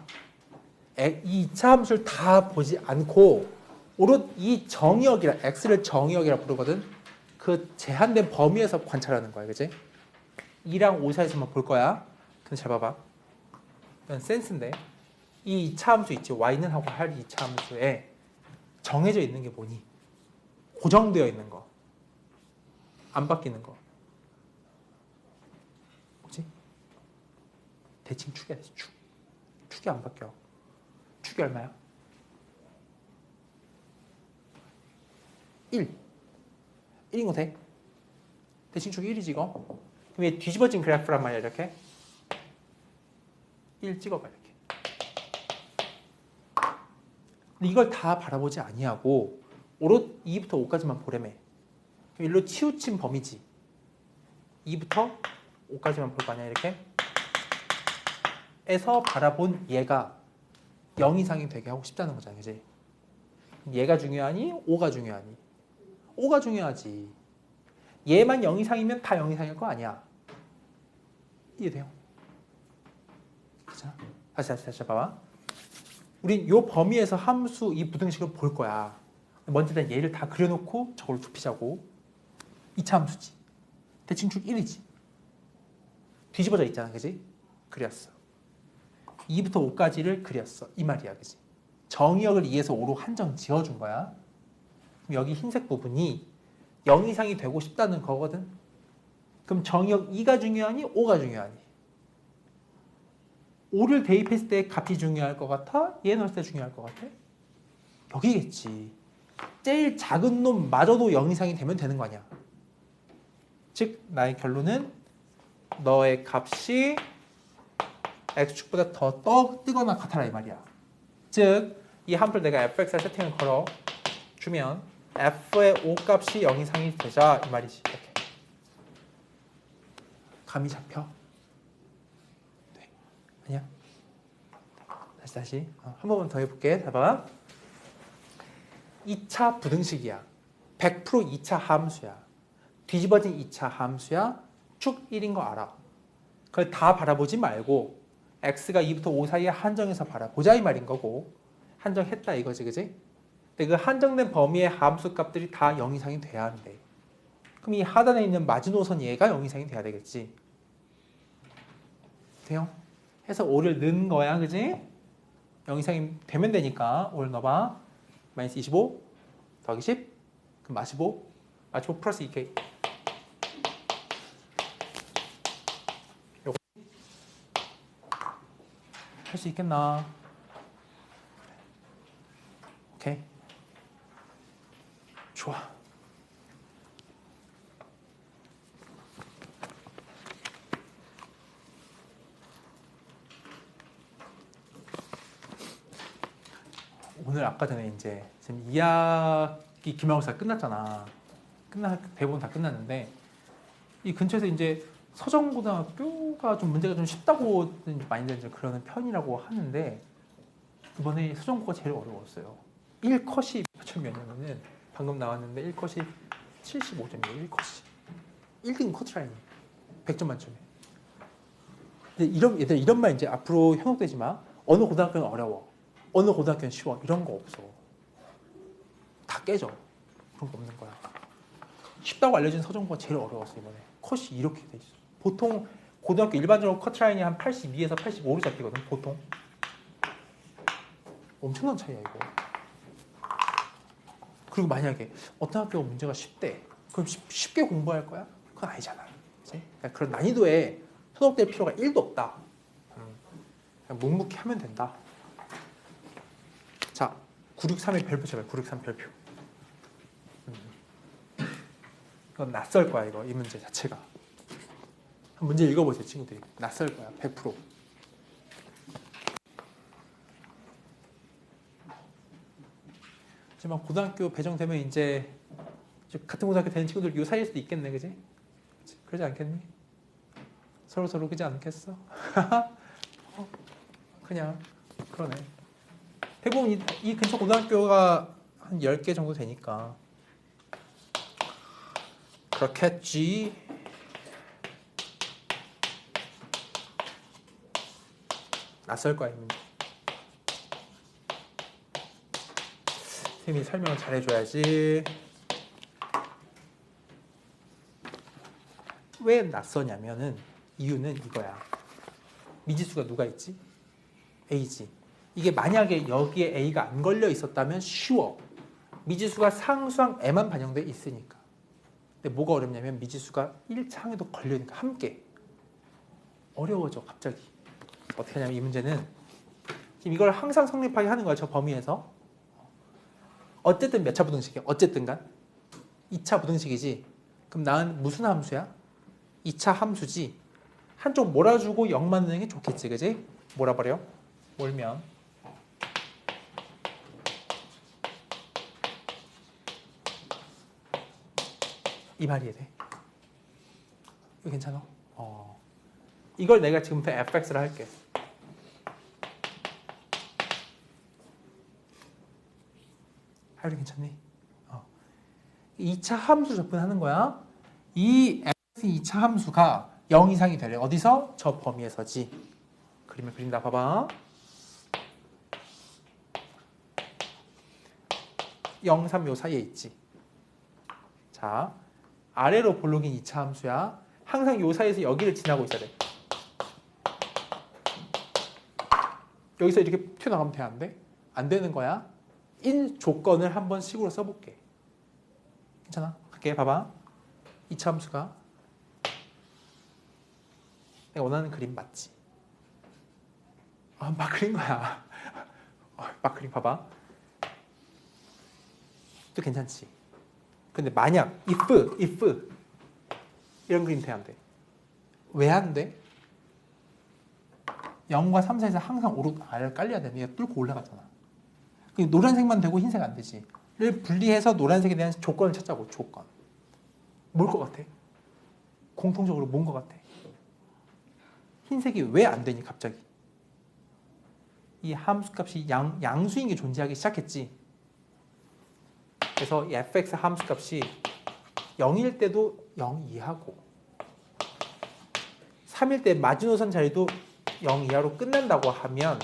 A: 이 2차 함수를 다 보지 않고 오롯 이 정의역이라 x를 정의역이라 부르거든 그 제한된 범위에서 관찰하는 거야 그치? 2랑 5 사이에서만 볼 거야 근데 잘 봐봐 이건 센스인데 이 2차 함수 있지 y는 하고 할 2차 함수에 정해져 있는 게 뭐니? 고정되어 있는 거 안 바뀌는 거 뭐지? 대칭 축이야 대칭 축이 안 바뀌어 축이 얼마야? 1 1인 거 돼? 대칭축이 1이지 이거 그럼 얘 뒤집어진 그래프란 말이야 이렇게 1 찍어봐 이렇게 근데 이걸 다 바라보지 아니하고 오롯 2부터 5까지만 보래매 그럼 일로 치우친 범위지 2부터 5까지만 볼 거 아니야 이렇게 에서 바라본 얘가 0 이상이 되게 하고 싶다는 거잖아 그지? 얘가 중요하니? 5가 중요하니? 5가 중요하지 얘만 0 이상이면 다 0 이상일 거 아니야 이해돼요? 그렇잖아? 다시 봐봐 우린 요 범위에서 함수 이 부등식을 볼 거야 먼저 일단 얘를 다 그려놓고 저걸 좁히자고 2차 함수지 대칭축 1이지 뒤집어져 있잖아 그지? 그렸어 2부터 5까지를 그렸어 이 말이야 그지? 정의역을 2에서 5로 한정 지어준 거야 그럼 여기 흰색 부분이 0 이상이 되고 싶다는 거거든 그럼 정의역 2가 중요하니 5가 중요하니 5를 대입했을 때 값이 중요할 것 같아? 얘 넣었을 때 중요할 것 같아? 여기겠지 제일 작은 놈마저도 0 이상이 되면 되는 거 아니야 즉 나의 결론은 너의 값이 x축보다 더 뜨거나 같아라 이 말이야 즉 이 함수를 내가 fx에 세팅을 걸어 주면 f의 5값이 0 이상이 되자 이 말이지 이렇게 감이 잡혀? 네. 아니야? 다시. 한 번만 더 해볼게. 봐봐. 2차 부등식이야. 100% 2차 함수야. 뒤집어진 2차 함수야. 쭉 1인 거 알아. 그걸 다 바라보지 말고 x가 2부터 5 사이에 한정해서 바라보자 이 말인 거고 한정했다 이거지 그지? 근데 그 한정된 범위의 함수 값들이 다 0 이상이 돼야 한대. 그럼 이 하단에 있는 마지노선 얘가 0 이상이 돼야 되겠지. 돼요? 해서 5를 넣은 거야 그지? 0 이상이 되면 되니까 5를 넣어봐. 마이너스 25 더하기 10 그럼 마 15 플러스 2k 할 수 있겠나? 오케이. 좋아. 오늘 아까 전에 이제 지금 2학기 기말고사 끝났잖아. 대부분 다 끝났는데 이 근처에서 이제 서정고등학교가 좀 문제가 좀 쉽다고 많이들 이제 그러는 편이라고 하는데 이번에 서정고가 제일 어려웠어요. 1컷이 몇천 몇이냐면은 방금 나왔는데 1컷이 75점이에요. 1컷이 1등 커트라인이 100점 만점에. 근데 얘들 이런 말 이제 앞으로 현혹되지 마. 어느 고등학교는 어려워. 어느 고등학교는 쉬워. 이런 거 없어. 다 깨져. 그런 거 없는 거야. 쉽다고 알려진 서정고가 제일 어려웠어 이번에. 컷이 이렇게 돼 있어. 보통 고등학교 일반적으로 커트라인이 한 82에서 85로 잡히거든. 보통. 엄청난 차이야 이거. 그리고 만약에 어떤 학교가 문제가 쉽대. 그럼 쉽게 공부할 거야? 그건 아니잖아. 그치? 그러니까 그런 난이도에 현혹될 필요가 1도 없다. 그냥 묵묵히 하면 된다. 자, 963의 별표 제발. 963 별표. 이건 낯설 거야 이거. 이 문제 자체가. 문제 읽어보세요 친구들이. 낯설 거야 100%. 하지만 고등학교 배정되면 이제 같은 고등학교 되는 친구들 요 사이일 수도 있겠네 그지? 그러지 않겠니? 서로 그러지 않겠어? 그냥 그러네. 대부분 이 근처 고등학교가 한 10개 정도 되니까 그렇겠지. 낯설 거야 이미. 선생님이 설명을 잘 해줘야지. 왜 낯서냐면은 이유는 이거야. 미지수가 누가 있지? A지. 이게 만약에 여기에 A가 안 걸려 있었다면 쉬워. 미지수가 상수항 M만 반영돼 있으니까. 근데 뭐가 어렵냐면 미지수가 1창에도 걸려있으니까 함께 어려워져 갑자기. 어떻게 하냐면 이 문제는 지금 이걸 항상 성립하게 하는 거야. 저 범위에서. 어쨌든 몇 차 부등식이야? 어쨌든 간 2차 부등식이지. 그럼 나는 무슨 함수야? 2차 함수지. 한쪽 몰아주고 0 만드는 게 좋겠지. 그지? 몰아버려. 몰면 이 말이 이해 돼? 이거 괜찮아? 이걸 내가 지금부터 fx를 할게. 하율이 괜찮니? 2차 함수 접근하는 거야. 이 x 2차 함수가 0 이상이 되래. 어디서? 저 범위에서지. 그림을 그린다. 봐봐. 0, 3 요 사이에 있지. 자, 아래로 볼록인 2차 함수야. 항상 요 사이에서 여기를 지나고 있어야 돼. 여기서 이렇게 튀어나가면 돼? 안 돼? 안 되는 거야. 인 조건을 한번 식으로 써볼게. 괜찮아? 갈게. 봐봐. 2차 함수가 내가 원하는 그림 맞지? 막 그린 거야. 막 그림 봐봐. 또 괜찮지? 근데 만약 if 이런 그림 돼? 안 돼? 왜 안 돼? 0과 3 사이에서 항상 오른 R을 깔려야 돼. 얘가 뚫고 올라가잖아. 노란색만 되고 흰색 안 되지. 를 분리해서 노란색에 대한 조건을 찾자고. 조건. 뭘 것 같아? 공통적으로 뭔 것 같아? 흰색이 왜 안 되니 갑자기? 이 함수값이 양수인 게 존재하기 시작했지. 그래서 이 fx 함수값이 0일 때도 0 이하고 3일 때 마지노선 자리도 0 이하로 끝난다고 하면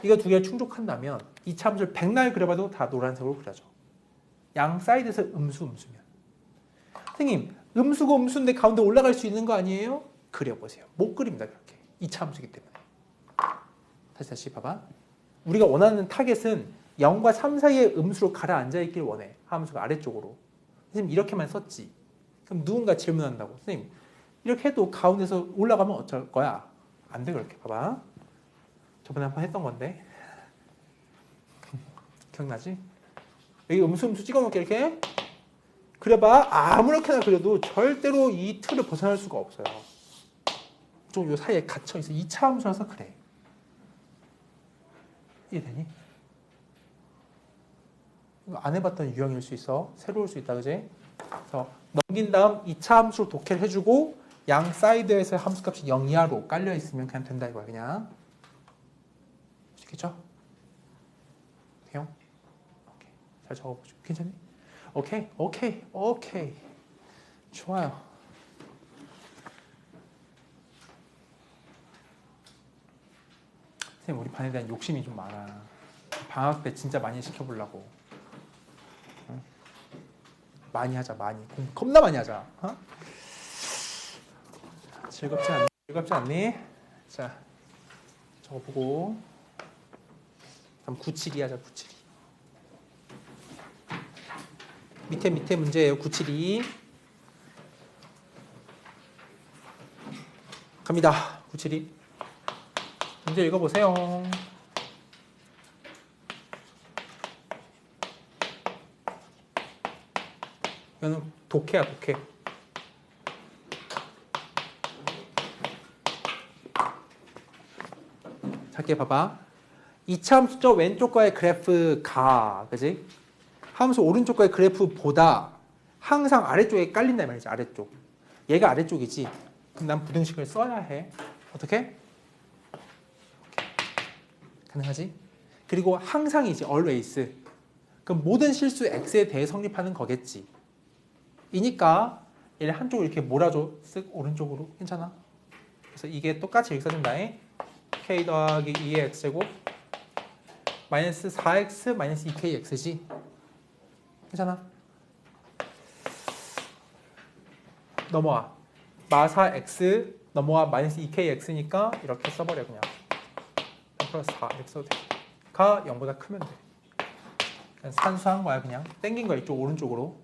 A: 이거 두 개가 충족한다면 이 함수를 백날 그려봐도 다 노란색으로 그려져. 양 사이드에서 음수면. 선생님, 음수고 음수인데 가운데 올라갈 수 있는 거 아니에요? 그려보세요. 못 그립니다. 그렇게. 2차 함수이기 때문에. 다시 봐봐. 우리가 원하는 타겟은 0과 3 사이의 음수로 가라앉아 있길 원해. 함수가 아래쪽으로. 선생님 이렇게만 썼지. 그럼 누군가 질문한다고. 선생님 이렇게 해도 가운데서 올라가면 어쩔 거야? 안 돼 그렇게. 봐봐. 저번에 한번 했던 건데. 기억나지? 여기 음수 찍어놓을게 이렇게. 그려봐. 아무렇게나 그려도 절대로 이 틀을 벗어날 수가 없어요. 좀 요 사이에 갇혀있어. 2차 함수라서 그래. 이해되니? 이거 안 해봤던 유형일 수 있어. 새로울 수 있다. 그지? 그래서 넘긴 다음 2차 함수로 독해를 해주고 양 사이드에서 함수값이 0 이하로 깔려있으면 그냥 된다 이거야. 그냥. 아시겠죠? 돼요? 오케이. 잘 적어보죠. 괜찮니? 오케이. 좋아요. 선생님, 우리 반에 대한 욕심이 좀 많아. 방학 때 진짜 많이 시켜보려고. 응? 많이 하자, 많이. 공부 겁나 많이 하자. 어? 즐겁지 않니? 즐겁지 않니? 자, 저거 보고. 다음 972 하자, 972. 밑에 문제예요. 972. 갑니다. 972. 문제 읽어보세요. 이거는 독해야, 독해. 작게 봐봐. 2차 함수죠. 왼쪽과의 그래프가, 그지? 함수 오른쪽과의 그래프보다 항상 아래쪽에 깔린다 말이지. 아래쪽. 얘가 아래쪽이지. 그럼 난 부등식을 써야 해. 어떻게? 가능하지? 그리고 항상이지. always. 그럼 모든 실수 x에 대해 성립하는 거겠지. 이니까 얘를 한쪽으로 이렇게 몰아줘. 쓱 오른쪽으로. 괜찮아? 그래서 이게 똑같이 이렇게 써진다. k 더하기 2의 x제곱 마이너스 4x 마이너스 2kx지. 괜찮아? 넘어와. 마사 x 넘어와 마이너스 2kx니까 이렇게 써버려 그냥. 플러스 4 이렇게 써도 돼. 가 0보다 크면 돼. 그냥 산수한 거야 그냥. 땡긴 거야 이쪽 오른쪽으로.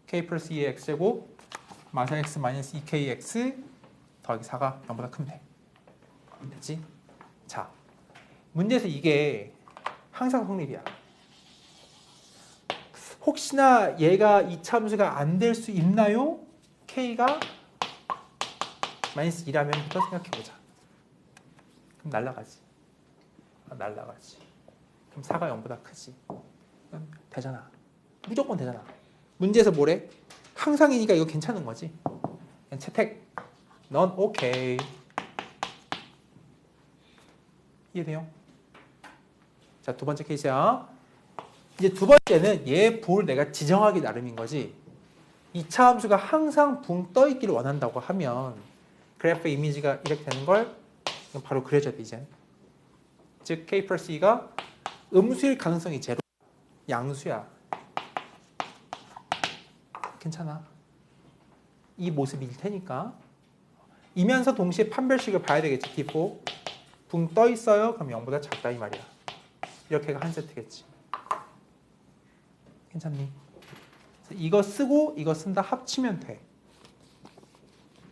A: k 플러스 2의 x제곱 마사 x 마이너스 2kx 더하기 4가 0보다 크면 돼. 됐지? 자, 문제에서 이게 항상 성립이야. 혹시나 얘가 이차 함수가 안 될 수 있나요? k가 마이너스 2라면부터 생각해보자. 그럼 날라가지. 날라가지. 그럼 4가 0보다 크지. 그럼 되잖아. 무조건 되잖아. 문제에서 뭐래? 항상이니까 이거 괜찮은 거지. 그냥 채택. 넌 오케이. 이해돼요? 자, 두 번째 케이스야. 이제 두 번째는 얘 볼 내가 지정하기 나름인 거지. 2차 함수가 항상 붕 떠 있기를 원한다고 하면 그래프의 이미지가 이렇게 되는 걸 바로 그려줘야 돼, 이제. 즉, k 플러스 2가 음수일 가능성이 제로. 양수야. 괜찮아. 이 모습일 테니까. 이면서 동시에 판별식을 봐야 되겠지, D4. 붕 떠 있어요? 그럼 0보다 작다 이 말이야. 이렇게가 한 세트겠지. 괜찮니? 이거 쓰고 이거 쓴다 합치면 돼.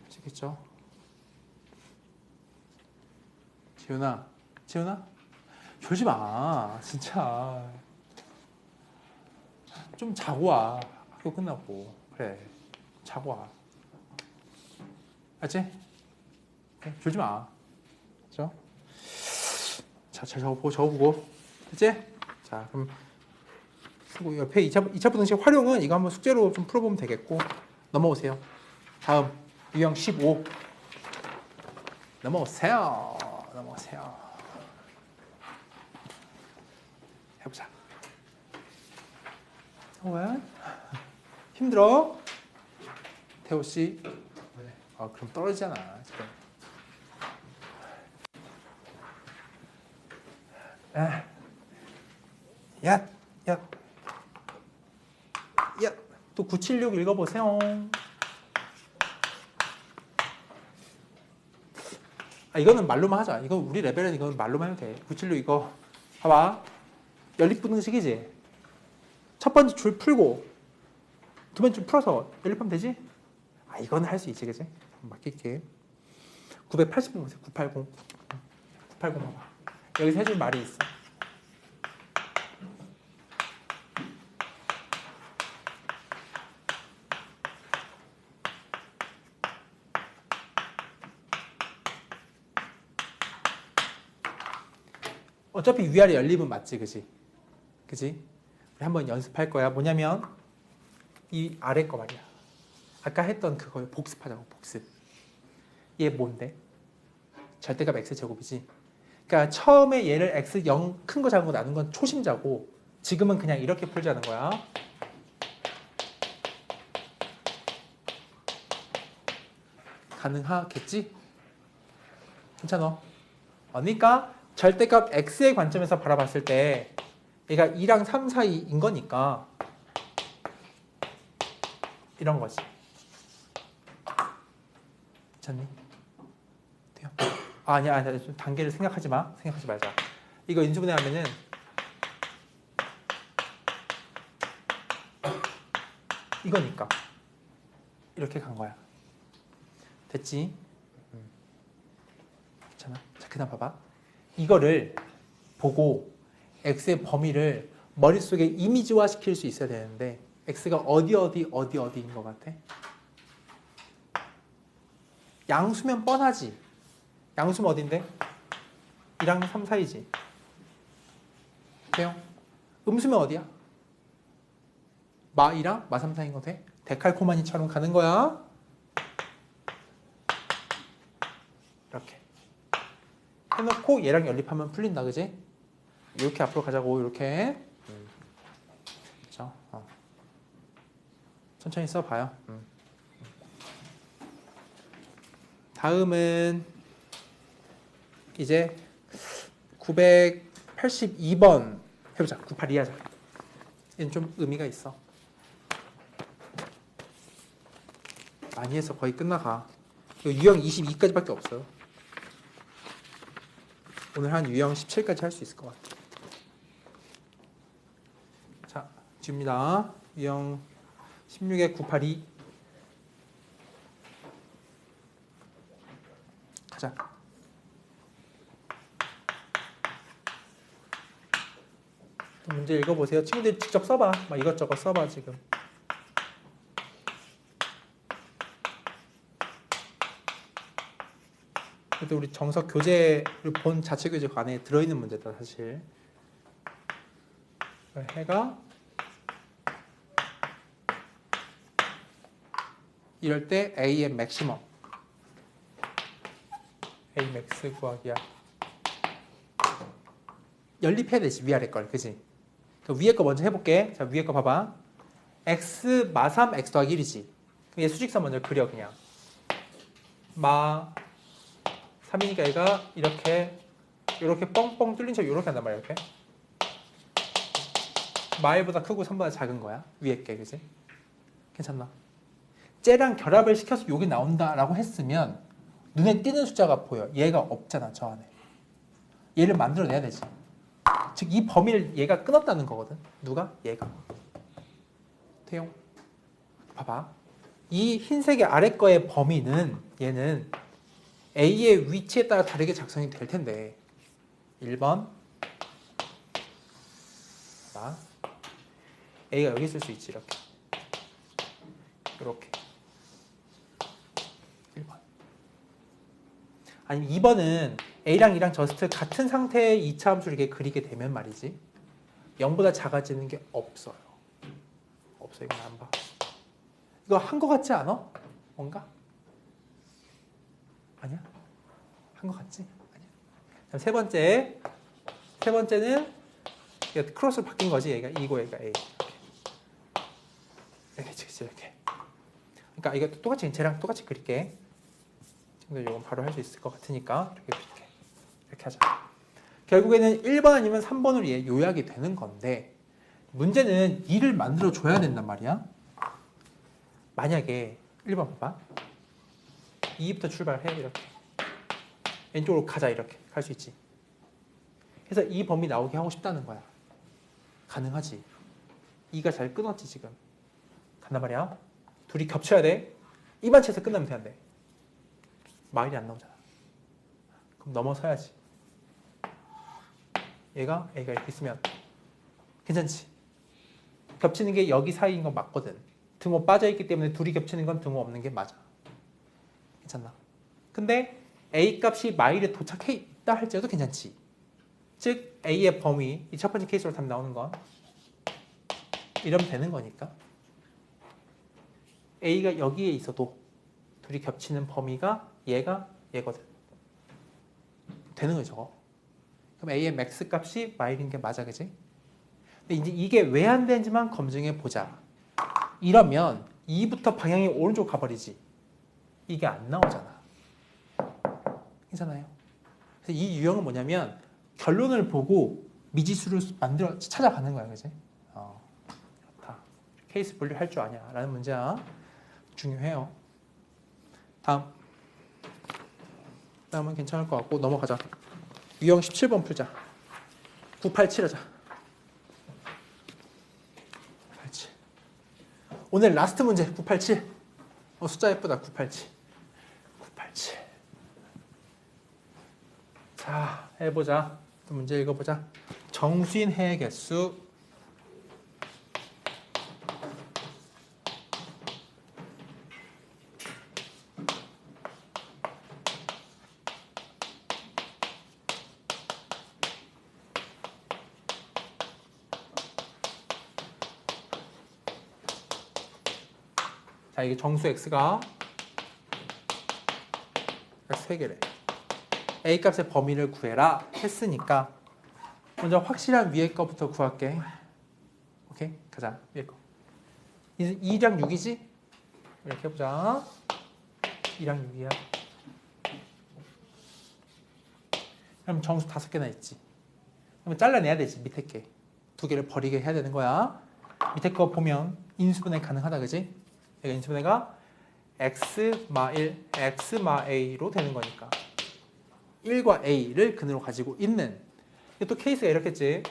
A: 아시겠죠? 지훈아, 졸지 마. 진짜. 좀 자고 와. 학교 끝났고. 그래. 자고 와. 알지? 그래, 졸지 마. 그죠? 자, 잘 적어보고. 됐지? 자, 그럼 쓰고 옆에 2차 부등식 활용은 이거 한번 숙제로 좀 풀어보면 되겠고. 넘어오세요. 다음 유형 15. 넘어오세요. 왜? 힘들어? 태호 씨? 그럼 떨어지잖아. 지금. 야, 야, 야, 또 976 읽어보세요. 이거는 말로만 하자. 이거 우리 레벨은 이건 말로만 해도 돼. 976 이거 봐봐. 연립분등식이지. 첫 번째 줄 풀고 두 번째 줄 풀어서 연립하면 되지? 이거는 할 수 있지, 그지? 맡길게. 980 보세요. 980. 980 봐봐. 여기서 해줄 말이 있어. 어차피 위아래 연립은 맞지, 그지? 그지? 우리 한번 연습할 거야. 뭐냐면 이 아래 거 말이야. 아까 했던 그거 복습하자고, 복습. 얘 뭔데? 절대값 x제곱이지. 그러니까 처음에 얘를 x 0 큰 거 작은 거 나눈 건 초심자고 지금은 그냥 이렇게 풀자는 거야. 가능하겠지? 괜찮아. 그러니까 절대값 x의 관점에서 바라봤을 때 얘가 2랑 3 사이인 거니까 이런 거지. 괜찮니? 돼요? 아니야. 좀 단계를 생각하지 마. 생각하지 말자. 이거 인수분해하면은 이거니까 이렇게 간 거야. 됐지? 괜찮아? 자, 그다음 봐봐. 이거를 보고 x의 범위를 머릿속에 이미지화 시킬 수 있어야 되는데 x가 어디인 것 같아? 양수면 뻔하지. 양수면 어딘데? 2랑 3 사이지. 돼요? 음수면 어디야? 마 2랑 마 3 사이인 거 돼? 데칼코마니처럼 가는 거야. 이렇게 해놓고 얘랑 연립하면 풀린다, 그지? 이렇게 앞으로 가자고. 이렇게. 그렇죠? 천천히 써봐요. 다음은 이제 982번 해보자. 982 하자. 얘는 좀 의미가 있어. 많이 해서 거의 끝나가. 유형 22까지밖에 없어요. 오늘 한 유형 17까지 할 수 있을 것 같아. 자, 지웁니다. 유형 16에 982 가자. 문제 읽어보세요. 친구들 직접 써봐. 막 이것저것 써봐 지금. 그래도 우리 정석 교재를 본 자체 교재 안에 들어있는 문제다 사실. 해가 이럴 때 A의 맥시멈 A 맥스 구하기야. 연립해야 되지 위아래 걸, 그지? 위에 거 먼저 해볼게. 자, 위에 거 봐봐. x 마 3 x 더하기 1이지. 그럼 얘 수직선 먼저 그려. 그냥 마 3이니까 얘가 이렇게 뻥뻥 뚫린 척 이렇게 한단 말이야. 이렇게 마일보다 크고 3보다 작은 거야. 위에 게, 그지? 괜찮나? 쟤랑 결합을 시켜서 여기 나온다라고 했으면 눈에 띄는 숫자가 보여. 얘가 없잖아, 저 안에. 얘를 만들어내야 되지. 즉 이 범위를 얘가 끊었다는 거거든. 누가? 얘가. 태용. 봐봐. 이 흰색의 아래 거의 범위는 얘는 A의 위치에 따라 다르게 작성이 될 텐데 1번 봐. A가 여기 있을 수 있지. 이렇게 1번. 아니면 2번은 A랑 2랑 저스트 같은 상태의 2차 함수를 이렇게 그리게 되면 말이지 0보다 작아지는 게 없어요. 없어. 이건 안 봐. 이거 한 거 같지 않아? 뭔가? 아니야? 한 거 같지? 아니야. 세 번째는 크로스로 바뀐 거지. 얘가 E고 얘가 A. x 이렇게. 그러니까 이거 똑같이 쟤랑 똑같이 그릴게. 친구들 이건 바로 할 수 있을 것 같으니까 이렇게 그릴게. 이렇게 하자. 결국에는 1번 아니면 3번으로 얘 요약이 되는 건데 문제는 2를 만들어 줘야 된단 말이야. 만약에 1번 봐봐. 2부터 출발해 이렇게. 왼쪽으로 가자 이렇게 갈 수 있지. 그래서 이 범위 나오게 하고 싶다는 거야. 가능하지. 2가 잘 끊었지 지금. 간단 말이야. 둘이 겹쳐야 돼. 이반체에서 끝나면 돼야 돼. 마일이 안 나오잖아. 그럼 넘어서야지. A가 이렇게 있으면 괜찮지? 겹치는 게 여기 사이인 건 맞거든. 등호 빠져있기 때문에 둘이 겹치는 건 등호 없는 게 맞아. 괜찮나? 근데 A 값이 마일에 도착해 있다 할지라도 괜찮지. 즉 A의 범위, 이 첫 번째 케이스로 답 나오는 건 이러면 되는 거니까 A가 여기에 있어도 둘이 겹치는 범위가 얘거든. 되는 거죠, 저거. 그럼 A의 맥스 값이 마일인 게 맞아, 그지? 근데 이제 이게 왜 안 되는지만 검증해 보자. 이러면 2부터 방향이 오른쪽 가버리지. 이게 안 나오잖아. 괜찮아요? 그래서 이 유형은 뭐냐면 결론을 보고 미지수를 찾아가는 거야, 그지? 좋다. 케이스 분류 할 줄 아냐? 라는 문제야. 중요해요. 다음은 괜찮을 것 같고 넘어가자. 유형 17번 풀자. 987 하자. 987. 오늘 라스트 문제 987. 숫자 예쁘다. 987. 987. 자, 해보자. 또 문제 읽어보자. 정수인 해의 개수. 자, 이게 정수 x가 x 3개래. a 값의 범위를 구해라 했으니까 먼저 확실한 위에 거부터 구할게. 오케이? 가자. 위에 거. 2랑 6이지? 이렇게 해보자. 2랑 6이야. 그럼 정수 5개나 있지. 그러면 잘라내야 되지. 밑에 게. 2개를 버리게 해야 되는 거야. 밑에 거 보면 인수분해 가능하다, 그지? 얘가 인수분해가 x 마 1, x 마 a로 되는 거니까 1과 a를 근으로 가지고 있는. 또 케이스가 이렇겠지.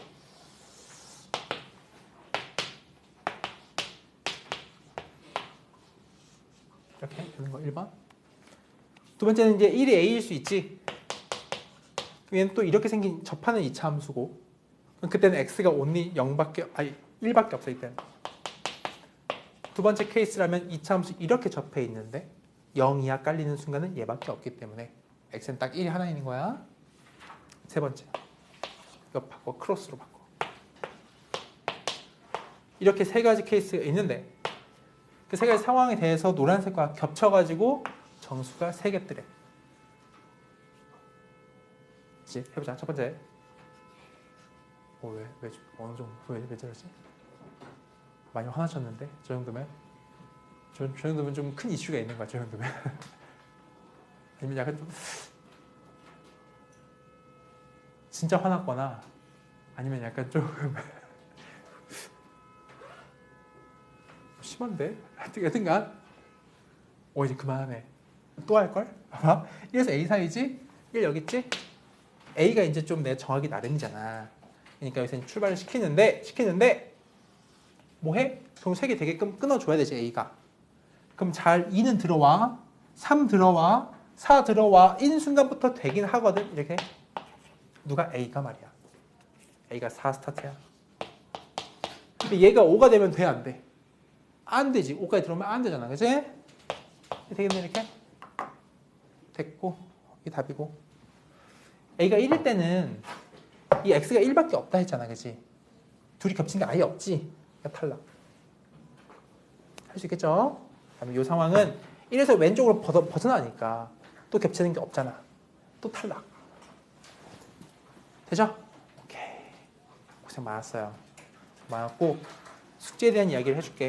A: 이렇게 되는 거 1번. 두 번째는 이제 1이 a일 수 있지. 얘는 또 이렇게 생긴 접하는 2차 함수고 그때는 x가 only 1밖에 없어. 이때는. 두 번째 케이스라면 2차 함수 이렇게 접해 있는데 0 이하 깔리는 순간은 얘밖에 없기 때문에 x는 딱 1이 하나 있는 거야. 세 번째. 이거 바꿔. 크로스로 바꿔. 이렇게 세 가지 케이스가 있는데 그 세 가지 상황에 대해서 노란색과 겹쳐가지고 정수가 3개 뜨래. 이제 해보자. 첫 번째. 어느 정도? 왜 저러지? 많이 화나셨는데? 저 정도면? 저 정도면 좀 큰 이슈가 있는 거야, 저 정도면. 아니면 약간 좀 진짜 화났거나 아니면 약간 좀 심한데? 여튼간 이제 그만하네. 또 할걸? 봐봐. 1에서 A 사이지? 1 여기 있지? A가 이제 좀 내가 정하기 나름이잖아. 그러니까 여기서 출발을 시키는데 뭐해? 그럼 3개 되게끔 끊어줘야 되지, A가. 그럼 잘 2는 들어와, 3 들어와, 4 들어와 인 순간부터 되긴 하거든. 이렇게. 누가? A가 말이야. A가 4 스타트야. 근데 얘가 5가 되면 돼, 안 돼? 안 되지. 5까지 들어오면 안 되잖아. 그치? 되겠네, 이렇게? 됐고, 이게 답이고. A가 1일 때는 이 X가 1밖에 없다 했잖아. 그치? 둘이 겹친 게 아예 없지? 그러니까 탈락. 할 수 있겠죠? 그다음에 이 상황은 1에서 왼쪽으로 벗어나니까 또 겹치는 게 없잖아. 또 탈락. 되죠? 오케이. 고생 많았어요. 많았고 숙제에 대한 이야기를 해줄게.